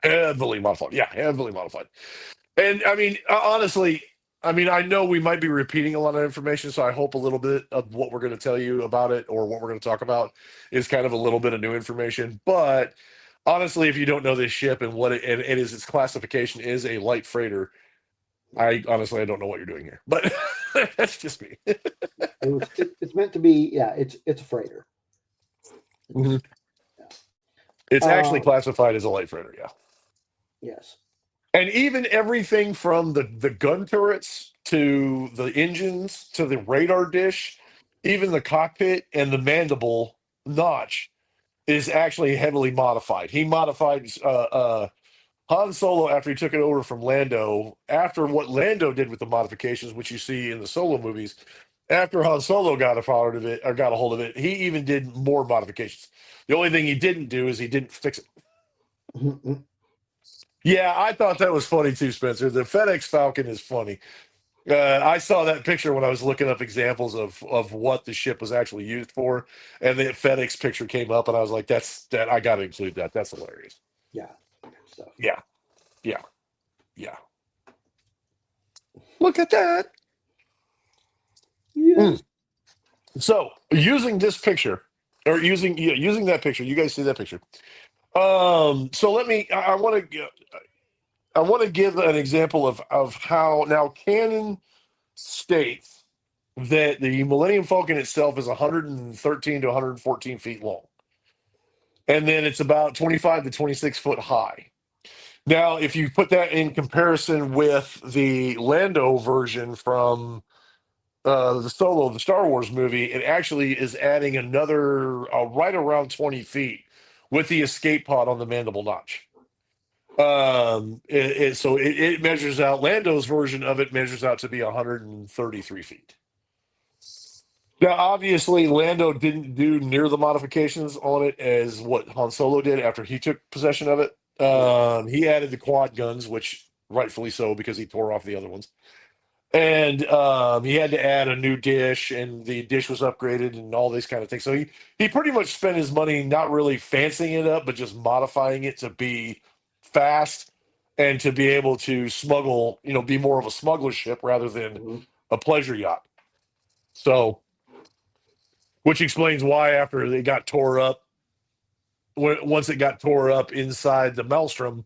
heavily modified. Yeah, heavily modified. And I mean, honestly, I mean, I know we might be repeating a lot of information, so I hope a little bit of what we're going to tell you about it or what we're going to talk about is kind of a little bit of new information. But honestly, if you don't know this ship and what it is, its classification is a light freighter. I honestly, I don't know what you're doing here, but that's just me. It's meant to be. Yeah, it's a freighter. Mhm. It's actually classified as a light freighter, yeah. Yes. And even everything from the gun turrets to the engines to the radar dish, even the cockpit and the mandible notch is actually heavily modified. He modified Han Solo after he took it over from Lando. After what Lando did with the modifications, which you see in the Solo movies, after Han Solo got a part of it or got a hold of it, he even did more modifications. The only thing he didn't do is he didn't fix it. Yeah, I thought that was funny too, Spencer. The FedEx Falcon is funny. I saw that picture when I was looking up examples of what the ship was actually used for, and the FedEx picture came up, and I was like, "That's that. I got to include that. That's hilarious." Yeah. Stuff. Yeah, yeah, yeah. Look at that. Yes. So using this picture, or using that picture, you guys see that picture. So let me. I want to give an example of how now canon states that the Millennium Falcon itself is 113 to 114 feet long. And then it's about 25 to 26 foot high. Now, if you put that in comparison with the Lando version from the Star Wars movie, it actually is adding another right around 20 feet with the escape pod on the mandible notch. It measures out, Lando's version of it measures out to be 133 feet. Now, obviously, Lando didn't do near the modifications on it as what Han Solo did after he took possession of it. He added the quad guns, which rightfully so because he tore off the other ones. And he had to add a new dish, and the dish was upgraded and all these kind of things. So he pretty much spent his money not really fancying it up, but just modifying it to be fast and to be able to smuggle, be more of a smuggler ship rather than a pleasure yacht. So which explains why after they got tore up, once it got tore up inside the Maelstrom,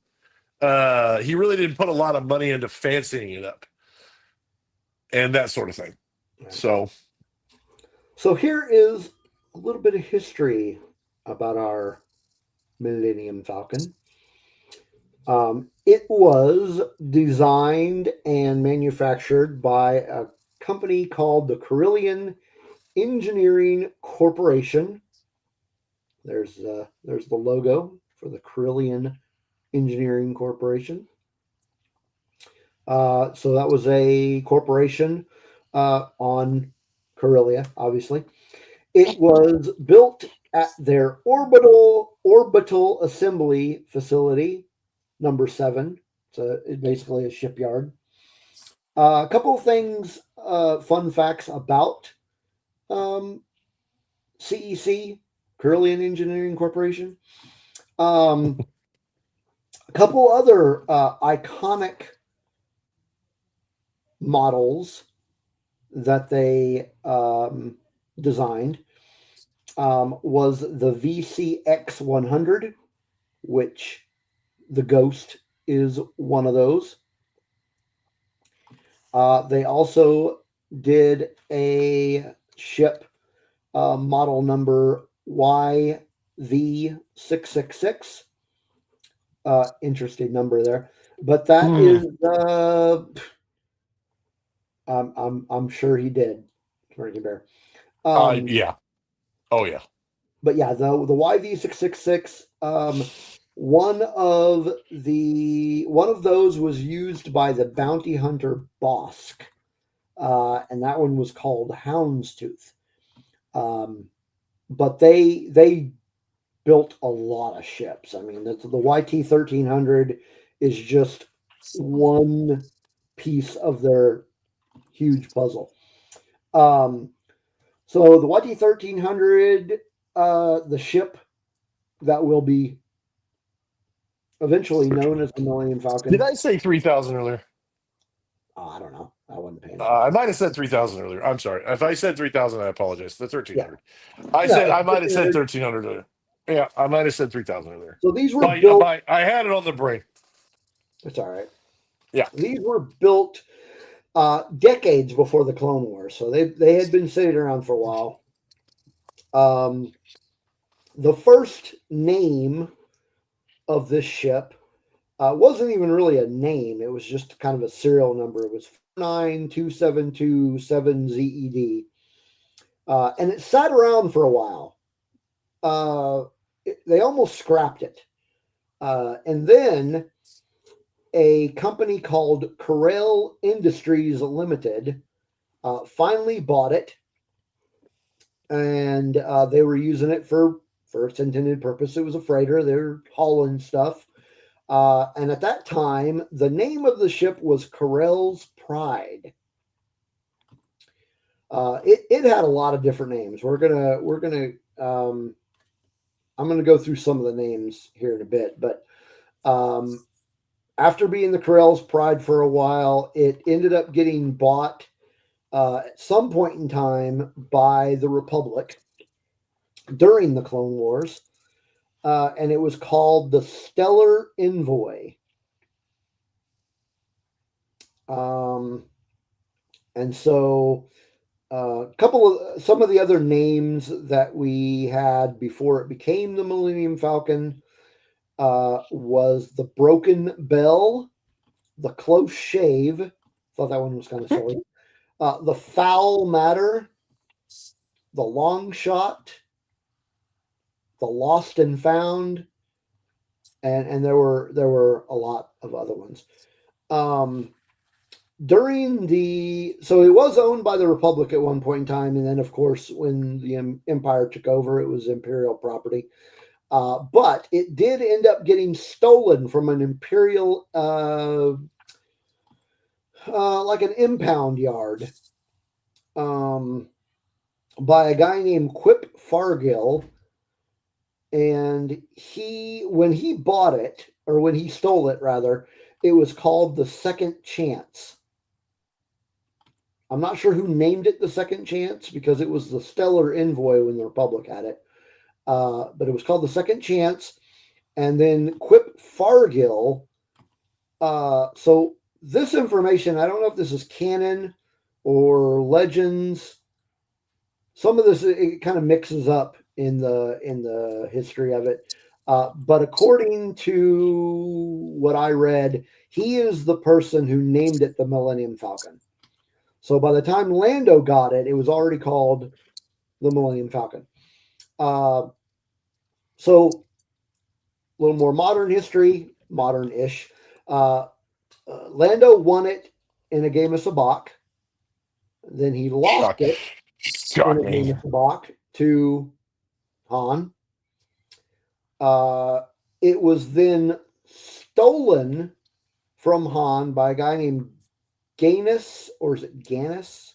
he really didn't put a lot of money into fancying it up and that sort of thing. So here is a little bit of history about our Millennium Falcon. It was designed and manufactured by a company called the Corellian Engineering Corporation. There's the logo for the Corellian Engineering Corporation. So that was a corporation on Corellia, obviously. It was built at their orbital assembly facility, number 7. So it's basically a shipyard. A couple of things, fun facts about CEC, Corellian Engineering Corporation. A couple other iconic models that they designed was the VCX 100, which the Ghost is one of those. They also did a ship model number YV666. Interesting number there, but that is I'm sure he did, Frankie Bear. Yeah. Oh yeah. But yeah, the YV666. One of those was used by the bounty hunter Bosk, and that one was called Houndstooth. But they built a lot of ships. I mean, the YT 1300 is just one piece of their huge puzzle. So the YT 1300, the ship that will be eventually known as the Millennium Falcon. Did I say 3,000 earlier? Oh, I don't know. I wasn't paying I might have said 3,000 earlier. I'm sorry. If I said 3,000, I apologize. The 1,300. Yeah. I might have said 1,300 earlier. Yeah, I might have said 3,000 earlier. So these were built. I had it on the brain. It's all right. Yeah. These were built decades before the Clone Wars, so they had been sitting around for a while. The first name of this ship wasn't even really a name. It was just kind of a serial number. It was 49272-7ZED. And it sat around for a while. They almost scrapped it. And then a company called Corel Industries Limited finally bought it. And they were using it for its intended purpose. It was a freighter. They're hauling stuff. And at that time, the name of the ship was Corel's Pride. It had a lot of different names. I'm gonna go through some of the names here in a bit, but after being the Corel's Pride for a while, it ended up getting bought at some point in time by the Republic during the Clone Wars. And it was called the Stellar Envoy. And so some of the other names that we had before it became the Millennium Falcon was the Broken Bell, the Close Shave. Thought that one was kind of silly. The Foul Matter, the Long Shot, the Lost and Found, and there were a lot of other ones. So it was owned by the Republic at one point in time, and then of course when the Empire took over, it was Imperial property. But it did end up getting stolen from an Imperial, like an impound yard, by a guy named Quip Fargill. And when he bought it, or when he stole it, rather, it was called the Second Chance. I'm not sure who named it the Second Chance, because it was the Stellar Envoy when the Republic had it. But it was called the Second Chance. And then Quip Fargill. So this information, I don't know if this is canon or legends. Some of this, it kind of mixes up in the history of it. But according to what I read, he is the person who named it the Millennium Falcon. So by the time Lando got it, it was already called the Millennium Falcon. So a little more modern history, modern-ish. Lando won it in a game of sabacc. Then he lost it in a game of sabacc to Han. It was then stolen from Han by a guy named Ganus, or is it Ganus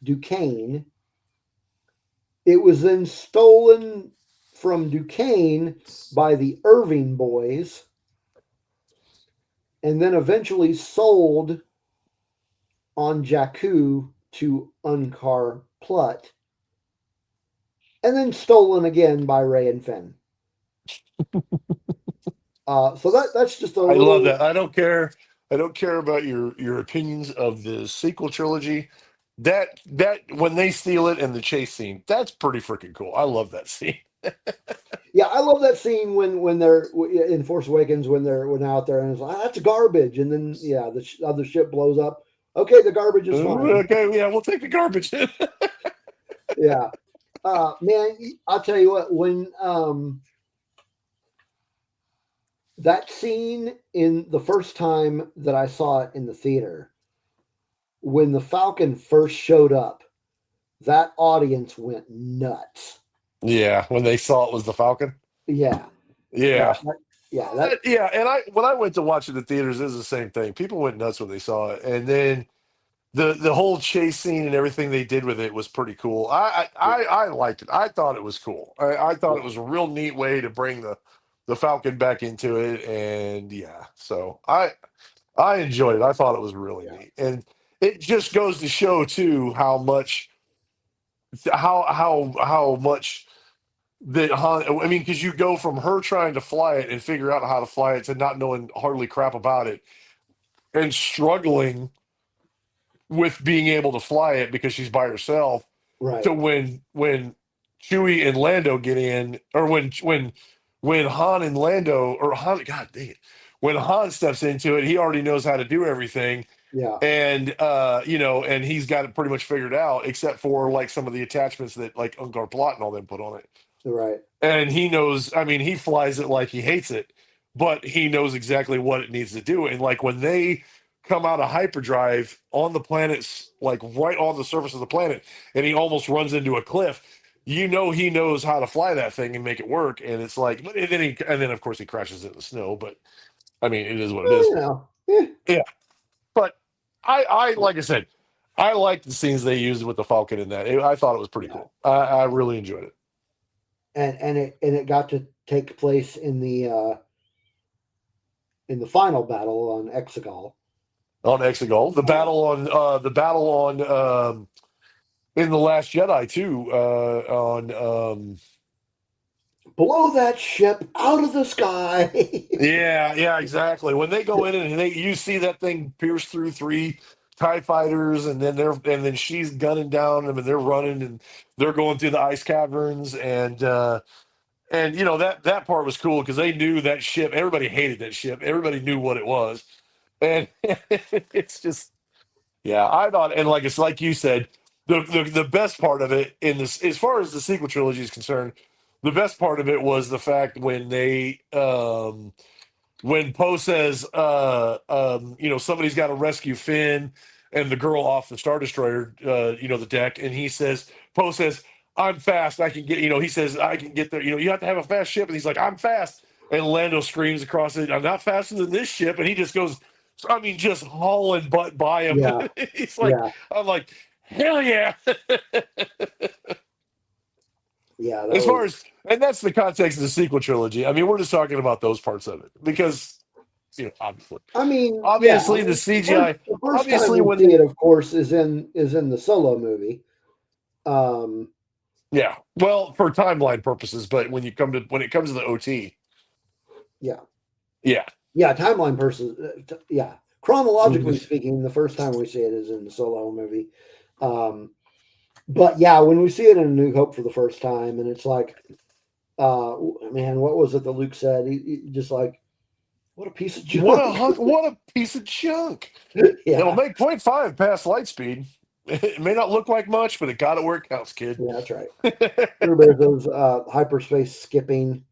Duquesne. It was then stolen from Duquesne by the Irving boys, and then eventually sold on Jakku to Unkar Plutt, and then stolen again by Ray and Finn. So that's just a I love little. that. I don't care. I don't care about your opinions of the sequel trilogy. That when they steal it and the chase scene, that's pretty freaking cool. I love that scene. Yeah, I love that scene when they're in Force Awakens when they're out there and it's like that's garbage, and then yeah, the other ship blows up. Okay, the garbage is fine. Okay, yeah, we'll take the garbage. Yeah, man, I'll tell you what. When that scene in the first time that I saw it in the theater, when the Falcon first showed up, that audience went nuts. Yeah, when they saw it was the Falcon. Yeah, Yeah. that Yeah, and I when I went to watch it in the theaters, it was the same thing. People went nuts when they saw it, and then the whole chase scene and everything they did with it was pretty cool. I liked it. I thought it was cool. I thought yeah, it was a real neat way to bring the Falcon back into it, and yeah, so I enjoyed it. I thought it was really yeah, neat, and it just goes to show too how much that Han. I mean, because you go from her trying to fly it and figure out how to fly it to not knowing hardly crap about it and struggling with being able to fly it because she's by herself right, to when Chewie and Lando get in, or when Han and Lando, or Han, God dang it, when Han steps into it, he already knows how to do everything, yeah, and and he's got it pretty much figured out, except for like some of the attachments that like Ungar Plot and all them put on it. right, And he knows, I mean, he flies it like he hates it, but he knows exactly what it needs to do. And like when they come out of hyperdrive on the planet's like right on the surface of the planet, and he almost runs into a cliff, you know he knows how to fly that thing and make it work. And it's like, and then of course he crashes in the snow, but I mean it is what it well, is. you know, yeah, Yeah. But I like I said, I like the scenes they used with the Falcon in that. I thought it was pretty yeah. cool. I really enjoyed it. And it got to take place in the final battle on Exegol. On Exegol. The battle on in the Last Jedi too. On Blow that ship out of the sky. yeah, exactly. When they go in and you see that thing pierce through three TIE fighters, and then she's gunning down them, and they're running and they're going through the ice caverns, and that part was cool because they knew that ship. Everybody hated that ship. Everybody knew what it was, and it's just. Yeah, I thought, and like it's like you said, the best part of it in this, as far as the sequel trilogy is concerned, the best part of it was the fact when Poe says, somebody's got to rescue Finn and the girl off the Star Destroyer, the deck, and Poe says, I'm fast, I can get, he says, I can get there, you have to have a fast ship, and he's like, I'm fast, and Lando screams across it, I'm not faster than this ship, and he just goes, I mean, just hauling butt by him. Yeah, He's like, yeah, I'm like, hell yeah. yeah. That As far was. as, and that's the context of the sequel trilogy. I mean, we're just talking about those parts of it because, obviously, I mean, yeah. I obviously the mean, CGI, the first time obviously we when see it, they, of course, is in the Solo movie. Um, yeah, well, for timeline purposes, but when it comes to the OT, yeah, yeah, yeah. Timeline person. Yeah, chronologically Mhm. speaking, the first time we see it is in the Solo movie. Um, but yeah, when we see it in A New Hope for the first time, and it's like, man, what was it that Luke said? He just like, what a piece of junk. What a piece of junk. It'll Yeah, make .5 past light speed. It may not look like much, but it got it where it counts, kid. yeah, that's right. Roberto's hyperspace skipping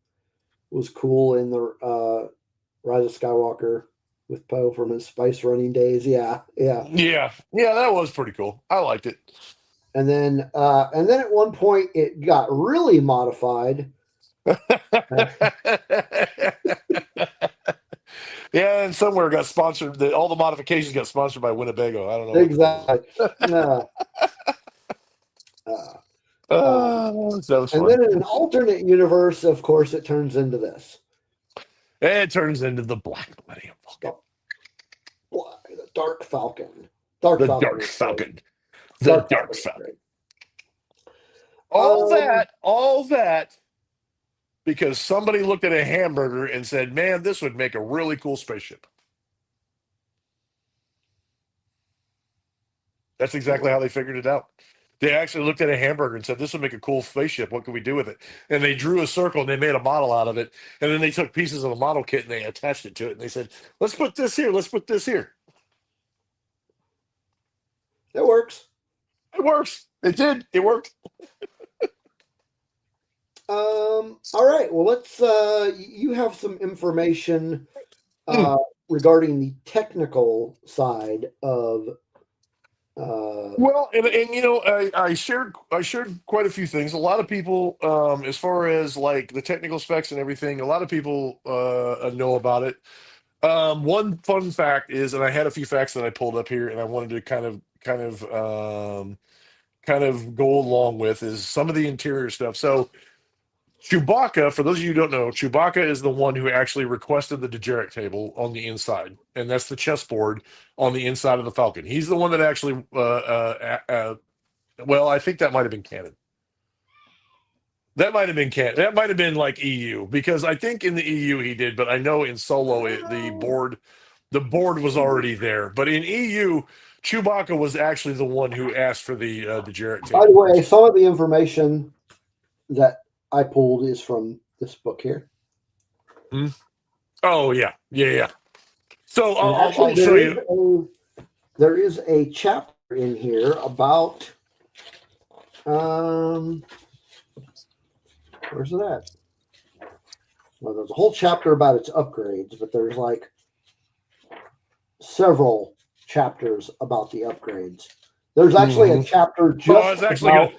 was cool in the Rise of Skywalker with Poe from his spice running days. Yeah, yeah. Yeah, that was pretty cool. I liked it. And then at one point it got really modified. Yeah, and somewhere got sponsored. All the modifications got sponsored by Winnebago. I don't know what the deal Exactly. is. Yeah. Uh, That was And fun. then in an alternate universe, of course, it turns into this. It turns into the Black Millennium Falcon. The Dark Falcon. Dark The Falcon Dark is great. Falcon. The Dark Dark Falcon is Falcon. great. All that, because somebody looked at a hamburger and said, man, this would make a really cool spaceship. That's exactly how they figured it out. They actually looked at a hamburger and said, this would make a cool spaceship. What can we do with it? And they drew a circle and they made a model out of it. And then they took pieces of the model kit and they attached it to it. And they said, let's put this here. Let's put this here. It works. It works. It did. It worked. All right. Well, let's. You have some information regarding the technical side of. Well, and you know, I shared quite a few things. A lot of people, as far as like the technical specs and everything, a lot of people know about it. One fun fact is, and I had a few facts that I pulled up here, and I wanted to kind of go along with is some of the interior stuff. So Chewbacca, for those of you who don't know, Chewbacca is the one who actually requested the Dejeric table on the inside, and that's the chessboard on the inside of the Falcon. He's the one that actually, well, I think that might have been canon. That might have been canon. That might have been like EU, because I think in the EU he did, but I know in Solo the board was already there. But in EU, Chewbacca was actually the one who asked for the Dejeric table. By the way, some of the information that I pulled is from this book here. Oh yeah. So I'll show you. There is a chapter in here about. Where's it at? Well, there's a whole chapter about its upgrades, but there's like several chapters about the upgrades. There's actually a chapter just about.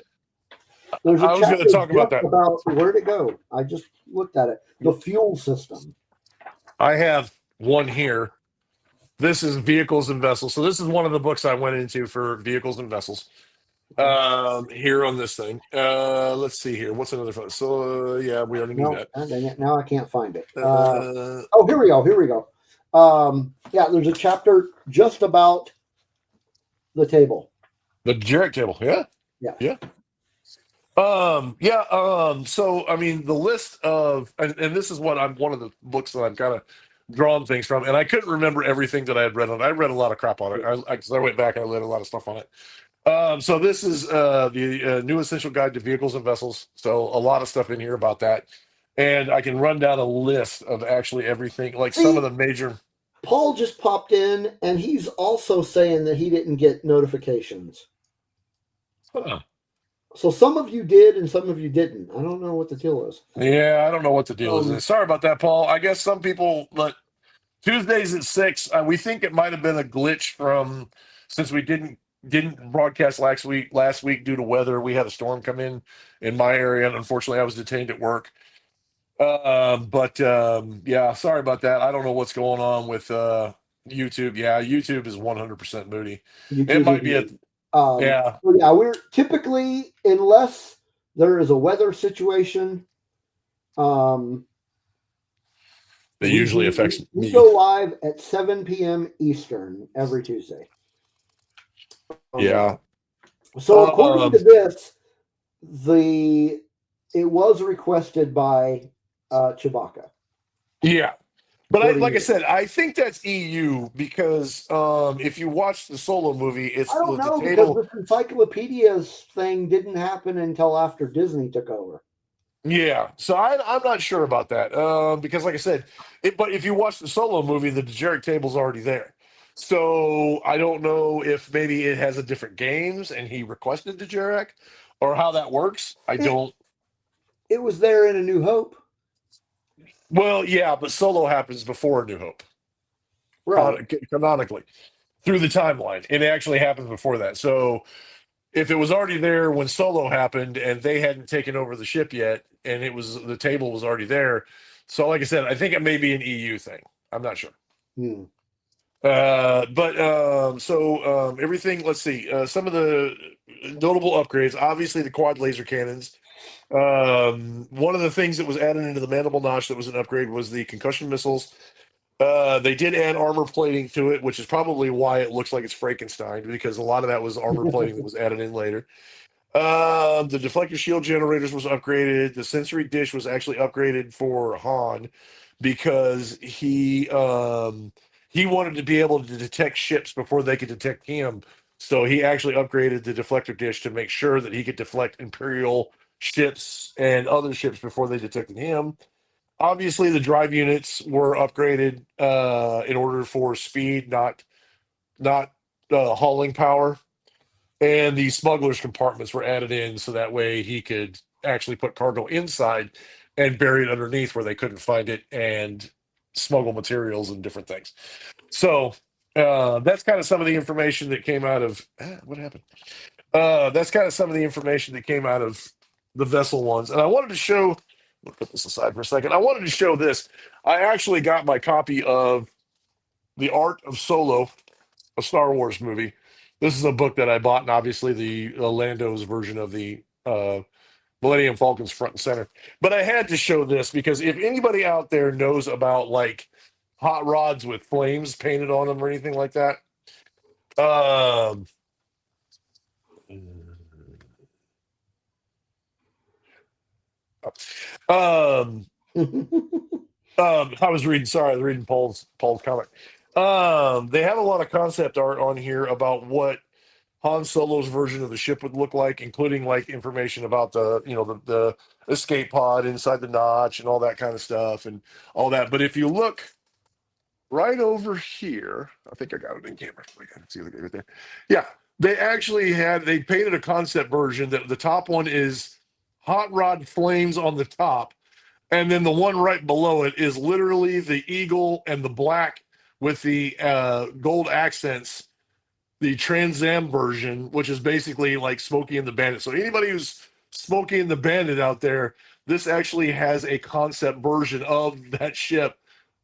There's a chapter going to talk about that. About where'd it go? I just looked at it. The fuel system. I have one here. This is Vehicles and Vessels. So this is one of the books I went into for Vehicles and Vessels. Here on this thing. Let's see here. What's another photo? So yeah, we already knew that. Now I can't find it. Oh, here we go. Yeah, there's a chapter just about the table. The Dejeric table. Yeah. So I mean, the list of and this is what I'm one of the books that I'm kind of drawn things from, and I couldn't remember everything that I had read on it. I read a lot of crap on it. I went back and I read a lot of stuff on it. So this is the New Essential Guide to Vehicles and Vessels. So a lot of stuff in here about that, and I can run down a list of actually everything, like some of the major. Paul just popped in, and he's also saying that he didn't get notifications. So some of you did, and some of you didn't. I don't know what the deal is. Yeah, I don't know what the deal is. Sorry about that, Paul. I guess some people, but Tuesdays at 6. We think it might have been a glitch from since we didn't broadcast last week due to weather. We had a storm come in my area, and unfortunately, I was detained at work. Yeah, sorry about that. I don't know what's going on with YouTube. Yeah, YouTube is 100% moody. It might be yeah. Yeah, we're typically, unless there is a weather situation, that usually affects me. We go live at 7 p.m. Eastern every Tuesday. Yeah. So according to this, it was requested by Chewbacca. Yeah. But like I said, I think that's EU because if you watch the Solo movie, it's I don't know because this encyclopedias thing didn't happen until after Disney took over. Yeah, so I'm not sure about that because, like I said, but if you watch the Solo movie, the Dejeric table's already there. So I don't know if maybe it has a different games and he requested Dejeric or how that works. It was there in A New Hope. Well, yeah, but Solo happens before New Hope, right? Canonically, through the timeline, and it actually happens before that. So, if it was already there when Solo happened, and they hadn't taken over the ship yet, and the table was already there, so like I said, I think it may be an EU thing. I'm not sure. Hmm. Everything. Let's see. Some of the notable upgrades. Obviously, the quad laser cannons. One of the things that was added into the mandible notch that was an upgrade was the concussion missiles. They did add armor plating to it, which is probably why it looks like it's Frankenstein, because a lot of that was armor plating that was added in later. The deflector shield generators was upgraded. The sensory dish was actually upgraded for Han because he wanted to be able to detect ships before they could detect him. So he actually upgraded the deflector dish to make sure that he could deflect Imperial ships and other ships before they detected him. Obviously, the drive units were upgraded in order for speed, not hauling power. And the smuggler's compartments were added in so that way he could actually put cargo inside and bury it underneath where they couldn't find it and smuggle materials and different things. So that's kind of some of the information that came out of what happened. That's kind of some of the information that came out of the vessel ones. And I wanted to show, I'll put this aside for a second. I wanted to show this. I actually got my copy of The Art of Solo, a Star Wars movie. This is a book that I bought, and obviously the Lando's version of the Millennium Falcon's front and center. But I had to show this because if anybody out there knows about like hot rods with flames painted on them or anything like that, um, um, I was reading. Sorry, I was reading Paul's comment. They have a lot of concept art on here about what Han Solo's version of the ship would look like, including like information about the escape pod inside the notch and all that kind of stuff and all that. But if you look right over here, I think I got it in camera. I can see it right there. Yeah, they painted a concept version that the top one is hot rod flames on the top, and then the one right below it is literally the eagle and the black with the gold accents, the Trans Am version, which is basically like Smokey and the Bandit. So anybody who's Smokey and the Bandit out there, this actually has a concept version of that ship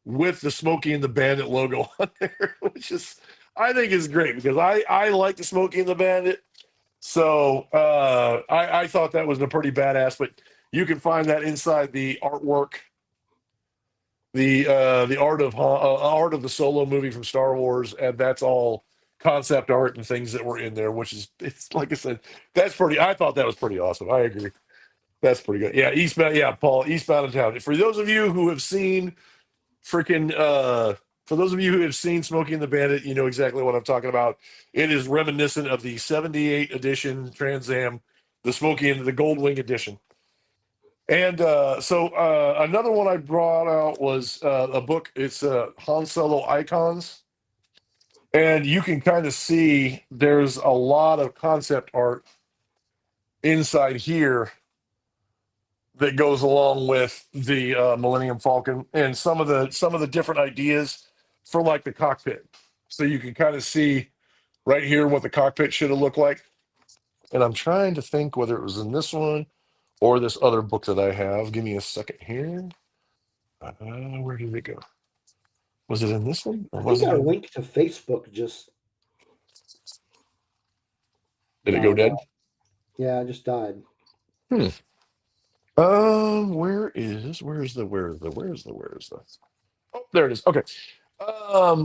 with the Smokey and the Bandit logo on there, which is I think is great because I like the Smokey and the Bandit. So I thought that was a pretty badass, but you can find that inside the artwork, the art of the Solo movie from Star Wars, and that's all concept art and things that were in there, which is it's like I said, that's pretty. I thought that was pretty awesome. I agree. That's pretty good. Yeah, Eastbound. Yeah, Paul, Eastbound and Town. For those of you who have seen freaking, for those of you who have seen Smokey and the Bandit, you know exactly what I'm talking about. It is reminiscent of the '78 edition Trans Am, the Smokey and the Gold Wing edition. And another one I brought out was a book. It's Han Solo Icons. And you can kind of see there's a lot of concept art inside here that goes along with the Millennium Falcon and some of the different ideas for like the cockpit. So you can kind of see right here what the cockpit should have looked like. And I'm trying to think whether it was in this one or this other book that I have. Give me a second here. Where did it go? Was it in this one? I think our link to Facebook just did it go dead? Yeah, it just died. Where's the oh, there it is. Okay.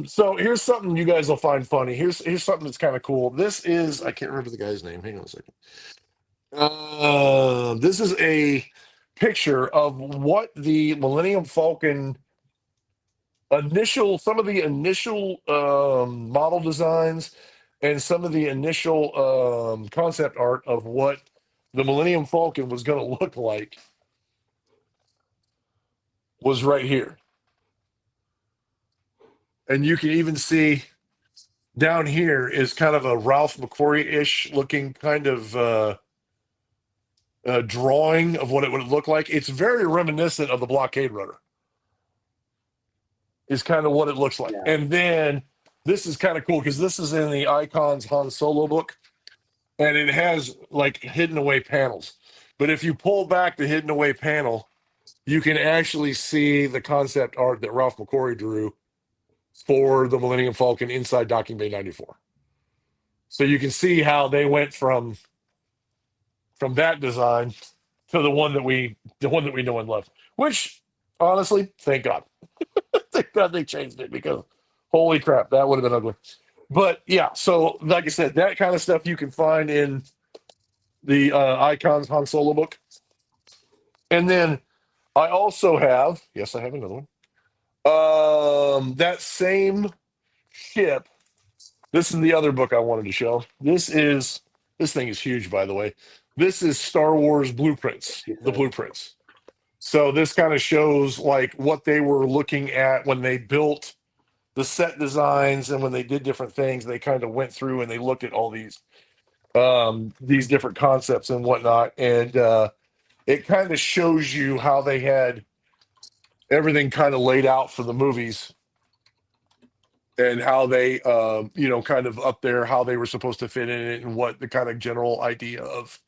So here's something you guys will find funny. Here's something that's kind of cool. This is I can't remember the guy's name. Hang on a second. This is a picture of what the Millennium Falcon some of the initial model designs and some of the initial concept art of what the Millennium Falcon was going to look like was right here. And you can even see down here is kind of a Ralph McQuarrie-ish looking kind of drawing of what it would look like. It's very reminiscent of the blockade rudder. Is kind of what it looks like. Yeah. And then this is kind of cool because this is in the Icons Han Solo book. And it has like hidden away panels. But if you pull back the hidden away panel, you can actually see the concept art that Ralph McQuarrie drew for the Millennium Falcon inside Docking Bay 94. So you can see how they went from from that design to the one that we know and love. Which, honestly, thank God. Thank God they changed it, because holy crap, that would have been ugly. But yeah, so like I said, that kind of stuff you can find in the Icons Han Solo book. And then I also have, yes, I have another one. That same ship. This is the other book I wanted to show. This thing is huge, by the way. This is Star Wars Blueprints, the blueprints. So this kind of shows like what they were looking at when they built the set designs, and when they did different things, they kind of went through and they looked at all these different concepts and whatnot. And it kind of shows you how they had everything kind of laid out for the movies, and how they, kind of up there, how they were supposed to fit in it, and what the kind of general idea of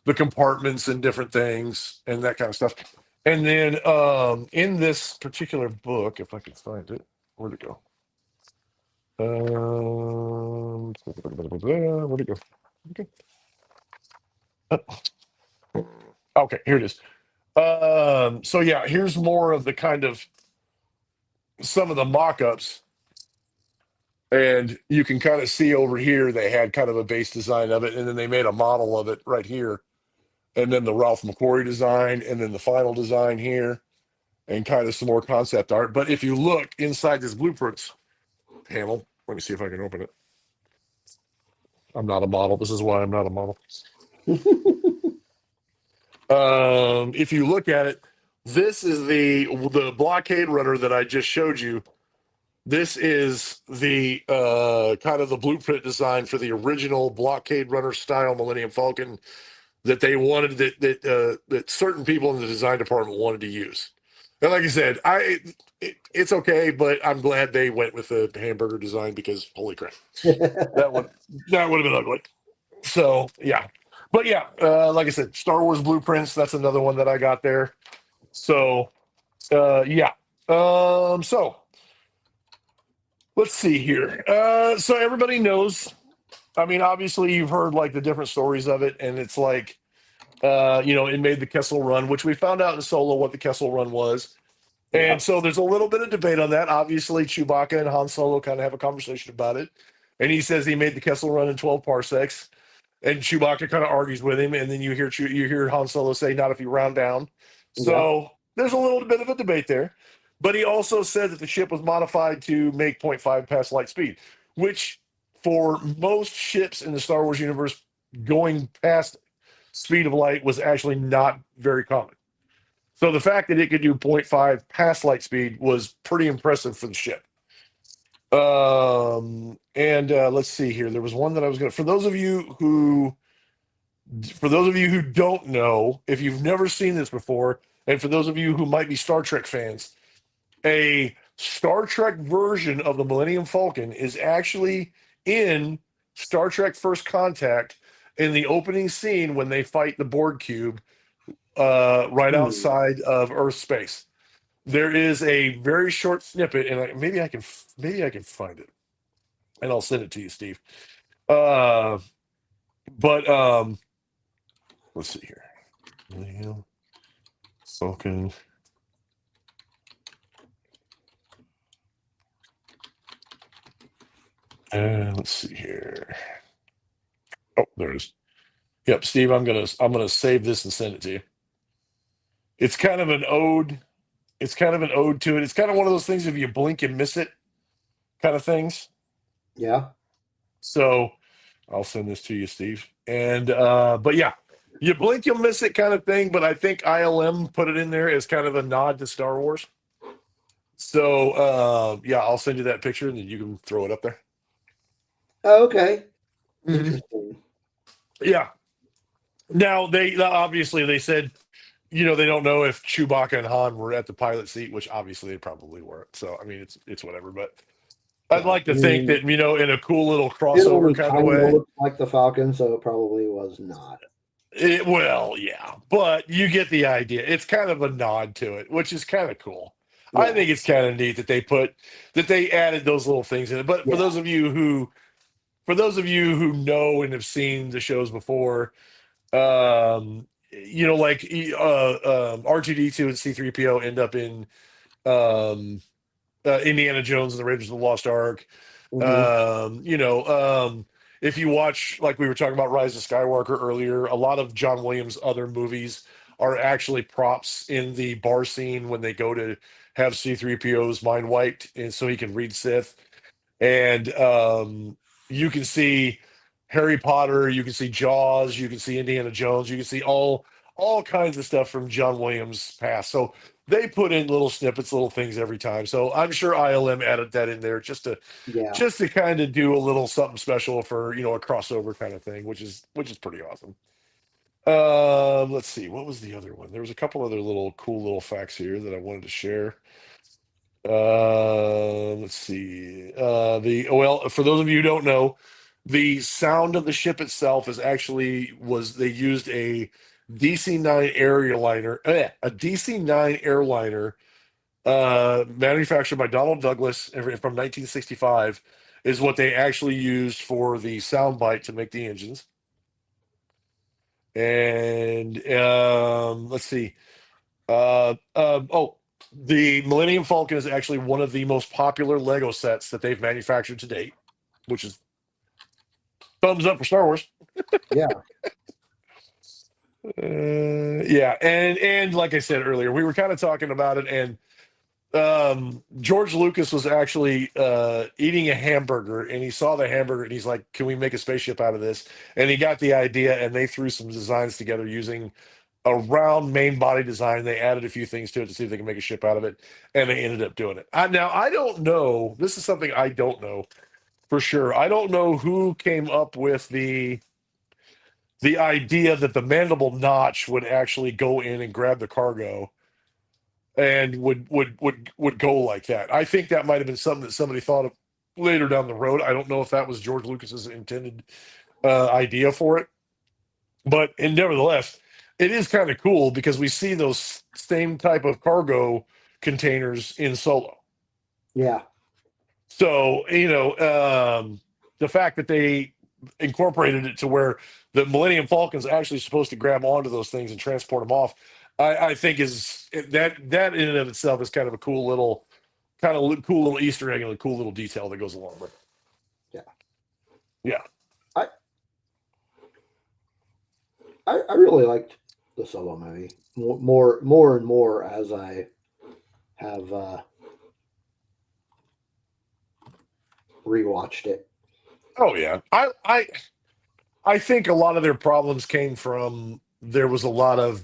the compartments and different things and that kind of stuff. And then in this particular book, if I can find it, where'd it go? Where'd it go? Okay. Okay, here it is. So yeah, here's more of the kind of some of the mock-ups. And you can kind of see over here, they had kind of a base design of it, and then they made a model of it right here. And then the Ralph McQuarrie design, and then the final design here, and kind of some more concept art. But if you look inside this blueprints panel, let me see if I can open it. I'm not a model. This is why I'm not a model. If you look at it, this is the blockade runner that I just showed you. This is the kind of the blueprint design for the original blockade runner style Millennium Falcon that they wanted, that certain people in the design department wanted to use. And like I said, it's okay, but I'm glad they went with the hamburger design, because holy crap, that would have been ugly. So yeah, but yeah, like I said, Star Wars Blueprints. That's another one that I got there. So yeah, so let's see here. So everybody knows. I mean, obviously, you've heard like the different stories of it, and it's like, it made the Kessel Run, which we found out in Solo what the Kessel Run was. Yeah. And so there's a little bit of debate on that. Obviously, Chewbacca and Han Solo kind of have a conversation about it. And he says he made the Kessel Run in 12 parsecs. And Chewbacca kind of argues with him. And then you hear Han Solo say, not if you round down. So there's a little bit of a debate there. But he also said that the ship was modified to make 0.5 past light speed, which for most ships in the Star Wars universe, going past speed of light was actually not very common. So the fact that it could do 0.5 past light speed was pretty impressive for the ship. Let's see here. There was one that I was going to, for those of you who don't know, if you've never seen this before, and for those of you who might be Star Trek fans, a Star Trek version of the Millennium Falcon is actually in Star Trek First Contact in the opening scene when they fight the Borg cube right outside of Earth space. There is a very short snippet, and maybe I can find it, and I'll send it to you, Steve. But let's see here. Millennium Falcon. Let's see here. Oh, there it is. Yep, Steve, I'm gonna save this and send it to you. It's kind of an ode. It's kind of an ode to it. It's kind of one of those things, if you blink and miss it kind of things. Yeah. So I'll send this to you, Steve. And but yeah, you blink, you'll miss it kind of thing. But I think ILM put it in there as kind of a nod to Star Wars. So yeah, I'll send you that picture and then you can throw it up there. Oh, okay. Interesting. Yeah. Now they obviously they said, they don't know if Chewbacca and Han were at the pilot seat, which obviously they probably weren't. So I mean, it's whatever. But I'd like to think that in a cool little crossover kind of way, looked like the Falcon, so it probably was not. Well, yeah, but you get the idea. It's kind of a nod to it, which is kind of cool. Yeah. I think it's kind of neat that they added those little things in it. But for those of you who know and have seen the shows before, Like R2D2 and C3PO end up in um, Indiana Jones and the Raiders of the Lost Ark. Hmm. Um, you know, um, if you watch, like we were talking about Rise of Skywalker earlier, a lot of John Williams' other movies are actually props in the bar scene when they go to have C3PO's mind wiped, and so he can read Sith. And you can see Harry Potter, you can see Jaws, you can see Indiana Jones, you can see all kinds of stuff from John Williams' past. So they put in little snippets, little things every time. So I'm sure ILM added that in there Yeah. just to kind of do a little something special for a crossover kind of thing, which is pretty awesome. Let's see, what was the other one? There was a couple other little cool little facts here that I wanted to share. Let's see. For those of you who don't know, the sound of the ship itself is actually was they used a DC-9 airliner, a DC-9 airliner, manufactured by Donald Douglas from 1965, is what they actually used for the sound bite to make the engines. And let's see. Oh, the Millennium Falcon is actually one of the most popular Lego sets that they've manufactured to date, which is thumbs up for Star Wars. Yeah. Yeah, and like I said earlier, we were kind of talking about it, and George Lucas was actually eating a hamburger, and he saw the hamburger, and he's like, "Can we make a spaceship out of this?" And he got the idea, and they threw some designs together using a round main body design. They added a few things to it to see if they can make a ship out of it, and they ended up doing it. Now, I don't know. This is something I don't know for sure. I don't know who came up with the idea that the mandible notch would actually go in and grab the cargo and would go like that. I think that might have been something that somebody thought of later down the road. I don't know if that was George Lucas's intended idea for it, but and nevertheless, it is kind of cool because we see those same type of cargo containers in Solo. Yeah. So the fact that they incorporated it to where the Millennium Falcon's actually supposed to grab onto those things and transport them off, I think is that in and of itself is kind of a cool little Easter egg and a cool little detail that goes along with it. Yeah. Yeah. I I really liked the Solo movie more and more as I have rewatched it. Oh yeah. I think a lot of their problems came from there was a lot of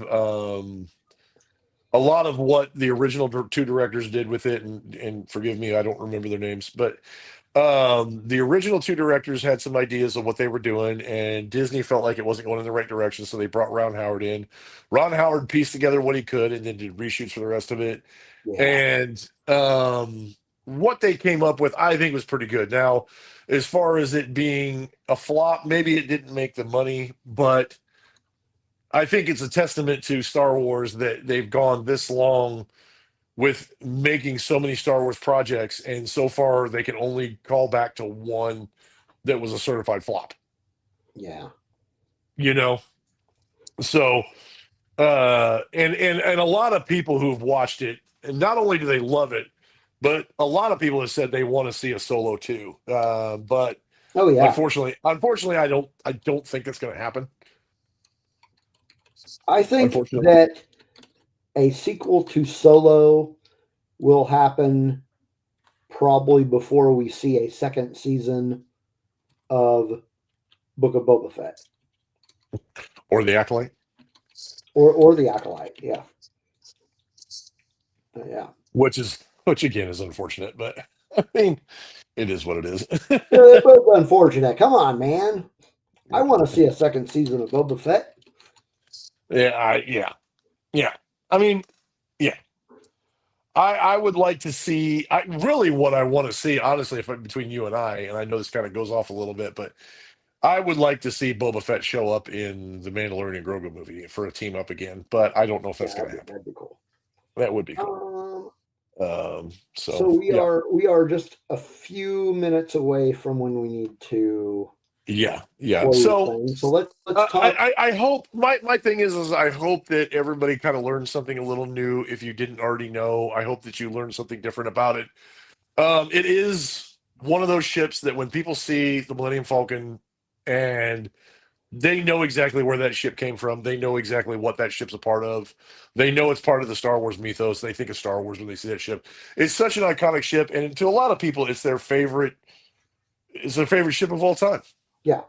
what the original two directors did with it, and forgive me, I don't remember their names, but the original two directors had some ideas of what they were doing, and Disney felt like it wasn't going in the right direction, so they brought Ron Howard in. Ron Howard pieced together what he could, and then did reshoots for the rest of it. Yeah. And what they came up with, I think, was pretty good. Now, as far as it being a flop, maybe it didn't make the money, but I think it's a testament to Star Wars that they've gone this long with making so many Star Wars projects, and so far they can only call back to one that was a certified flop. Yeah. You know, so and a lot of people who've watched it, and not only do they love it, but a lot of people have said they want to see a Solo too. But Oh yeah. unfortunately, I don't think that's going to happen. I think Unfortunately. that a sequel to Solo will happen probably before we see a second season of Book of Boba Fett Or the Acolyte, or the Acolyte. Yeah. Yeah. which again is unfortunate, but I mean, it is what it is. They're both unfortunate. Come on, man. I want to see a second season of Boba Fett. Yeah. I mean, yeah. I would like to see. I really what I want to see, honestly, if between you and I know this kind of goes off a little bit, but I would like to see Boba Fett show up in the Mandalorian Grogu movie for a team up again. But I don't know if Yeah, that's going to happen. that'd be cool. That would be cool. Um, So so we yeah. are we are just a few minutes away from when we need to Yeah, yeah. what we were So saying. So let's talk. I hope my thing is I hope that everybody kind of learns something a little new. If you didn't already know, I hope that you learned something different about it. It is one of those ships that when people see the Millennium Falcon and they know exactly where that ship came from, they know exactly what that ship's a part of. They know it's part of the Star Wars mythos. They think of Star Wars when they see that ship. It's such an iconic ship, and to a lot of people, it's their favorite. It's their favorite ship of all time. Yeah,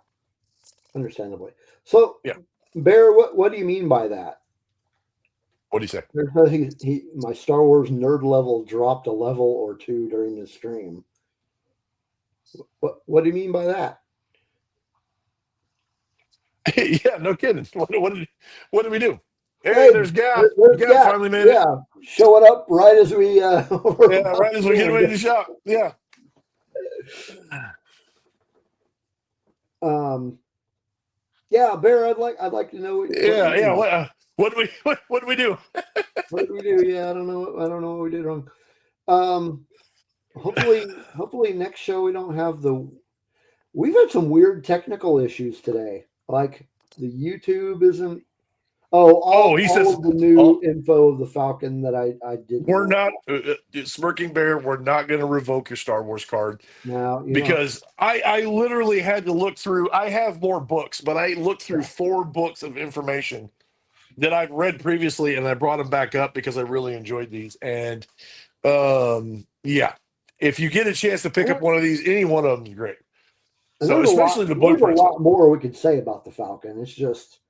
understandably. So, Yeah. Bear, what do you mean by that? What do you say? My Star Wars nerd level dropped a level or two during the stream. What do you mean by that? Yeah, no kidding. What did we do? Hey, Hey, there's Gap. there's Gap Gap. finally made it. Yeah, showing up right as we we're Yeah, about right as we get to ready end. to shop. Yeah. Um, yeah, Bear, I'd like to know what Yeah, you yeah. mean. What do we what do we do? What did we do? Yeah, I don't know what we did wrong. Um, hopefully next show we don't have the. We've had some weird technical issues today. Like the YouTube isn't. Oh, Oh, he all says, of the oh, new info of the Falcon that I didn't we're know not about. Smirking Bear. We're not going to revoke your Star Wars card Now you don't. because I literally had to look through. I have more books, but I looked through Yeah, 4 books of information that I've read previously, and I brought them back up because I really enjoyed these. And yeah, if you get a chance to pick and, up one of these, any one of them is great. and So especially the there's a blueprints one. lot more we could say about the Falcon. It's just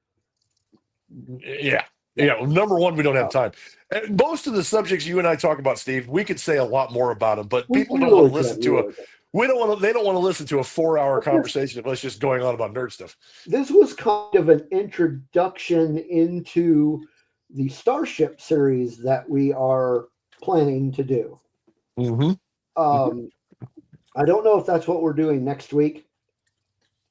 Yeah. yeah. Yeah. Well, number one, we don't have Uh, time. And most of the subjects you and I talk about, Steve, we could say a lot more about them, but people we don't want really to could. listen We to really could. they don't want to listen to a 4 hour But this conversation of us just going on about nerd stuff. this was kind of an introduction into the Starship series that we are planning to do. Mm-hmm. Um, I don't know if that's what we're doing next week.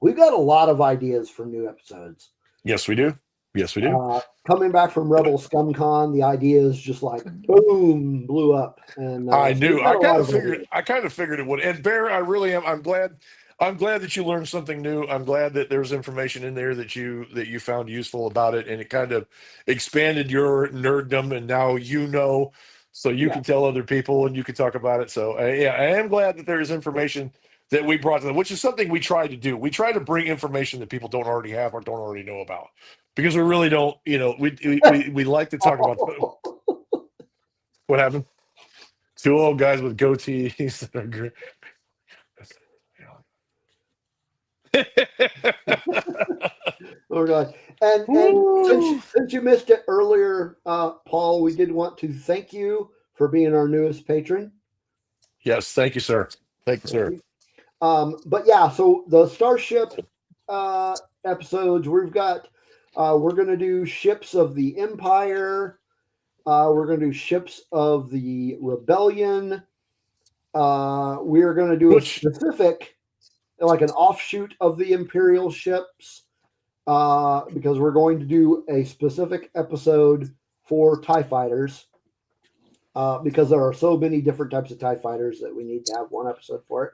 We've got a lot of ideas for new episodes. Yes, we do. Yes, we do. Coming back from Rebel ScumCon, the ideas just like boom blew up, and I so we've knew. got a lot of ideas. I kind of figured it would. And Bear, I really am. I'm glad. I'm glad that you learned something new. I'm glad that there's information in there that you found useful about it, and it kind of expanded your nerddom. And now you know, so you Yeah, can tell other people and you can talk about it. So yeah, I am glad that there is information that we brought to them, which is something we try to do. We try to bring information that people don't already have or don't already know about, because we really don't. You know, we like to talk about what happened. 2 old guys with goatees that are great. oh god. And since you missed it earlier, Paul, we did want to thank you for being our newest patron. Yes, thank you, sir. Thank you, sir. But yeah, so the Starship episodes we've got, we're going to do ships of the Empire. We're going to do ships of the Rebellion. We are going to do a Which specific, like an offshoot of the Imperial ships, because we're going to do a specific episode for TIE fighters. Because there are so many different types of TIE fighters that we need to have one episode for it.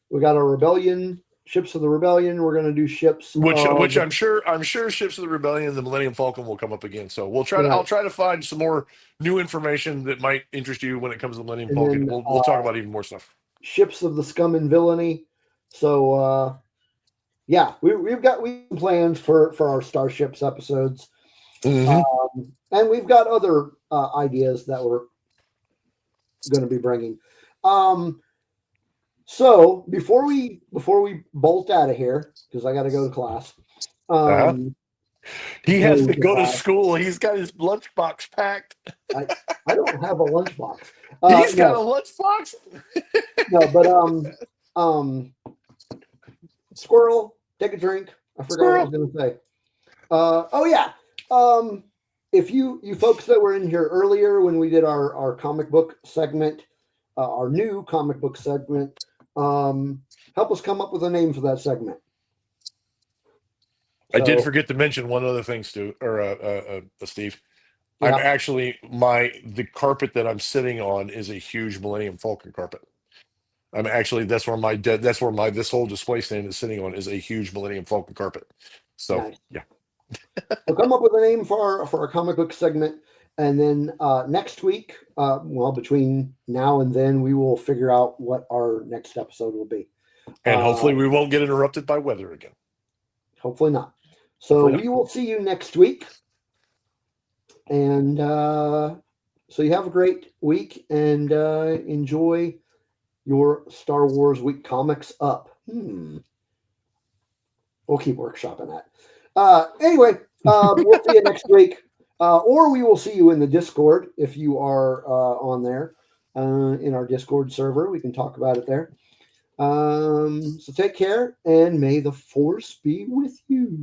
We got our Rebellion, ships of the Rebellion. We're going to do ships which of, I'm sure ships of the Rebellion and the Millennium Falcon will come up again. So right. I'll try to find some more new information that might interest you when it comes to the Millennium And Falcon. then We'll talk about even more stuff. ships of the Scum and Villainy. So yeah, we've got plans for our Starships episodes. And we've got other ideas that we're going to be bringing. So before we bolt out of here, because I got to go to class. Uh-huh. He has to go to class. school. He's got his lunchbox packed. I don't have a lunchbox. He's got a lunchbox. No, but Squirrel, take a drink. I forgot what I was going to say. Oh yeah. If you folks that were in here earlier when we did our comic book segment, our new comic book segment, help us come up with a name for that segment. I did forget to mention one other thing, Stu or Steve. Yeah. I'm actually the carpet that I'm sitting on is a huge Millennium Falcon carpet. I'm actually that's where my this whole display stand is sitting on is a huge Millennium Falcon carpet. So Nice. yeah. We'll come up with a name for our comic book segment, and then next week, well, between now and then, we will figure out what our next episode will be. And hopefully we won't get interrupted by weather again. Hopefully not. So Hopefully not. we will see you next week. And so you have a great week and enjoy your Star Wars Week comics up. We'll keep workshopping that. Anyway, we'll see you next week. Or we will see you in the Discord if you are on there in our Discord server. We can talk about it there. So take care, and may the Force be with you.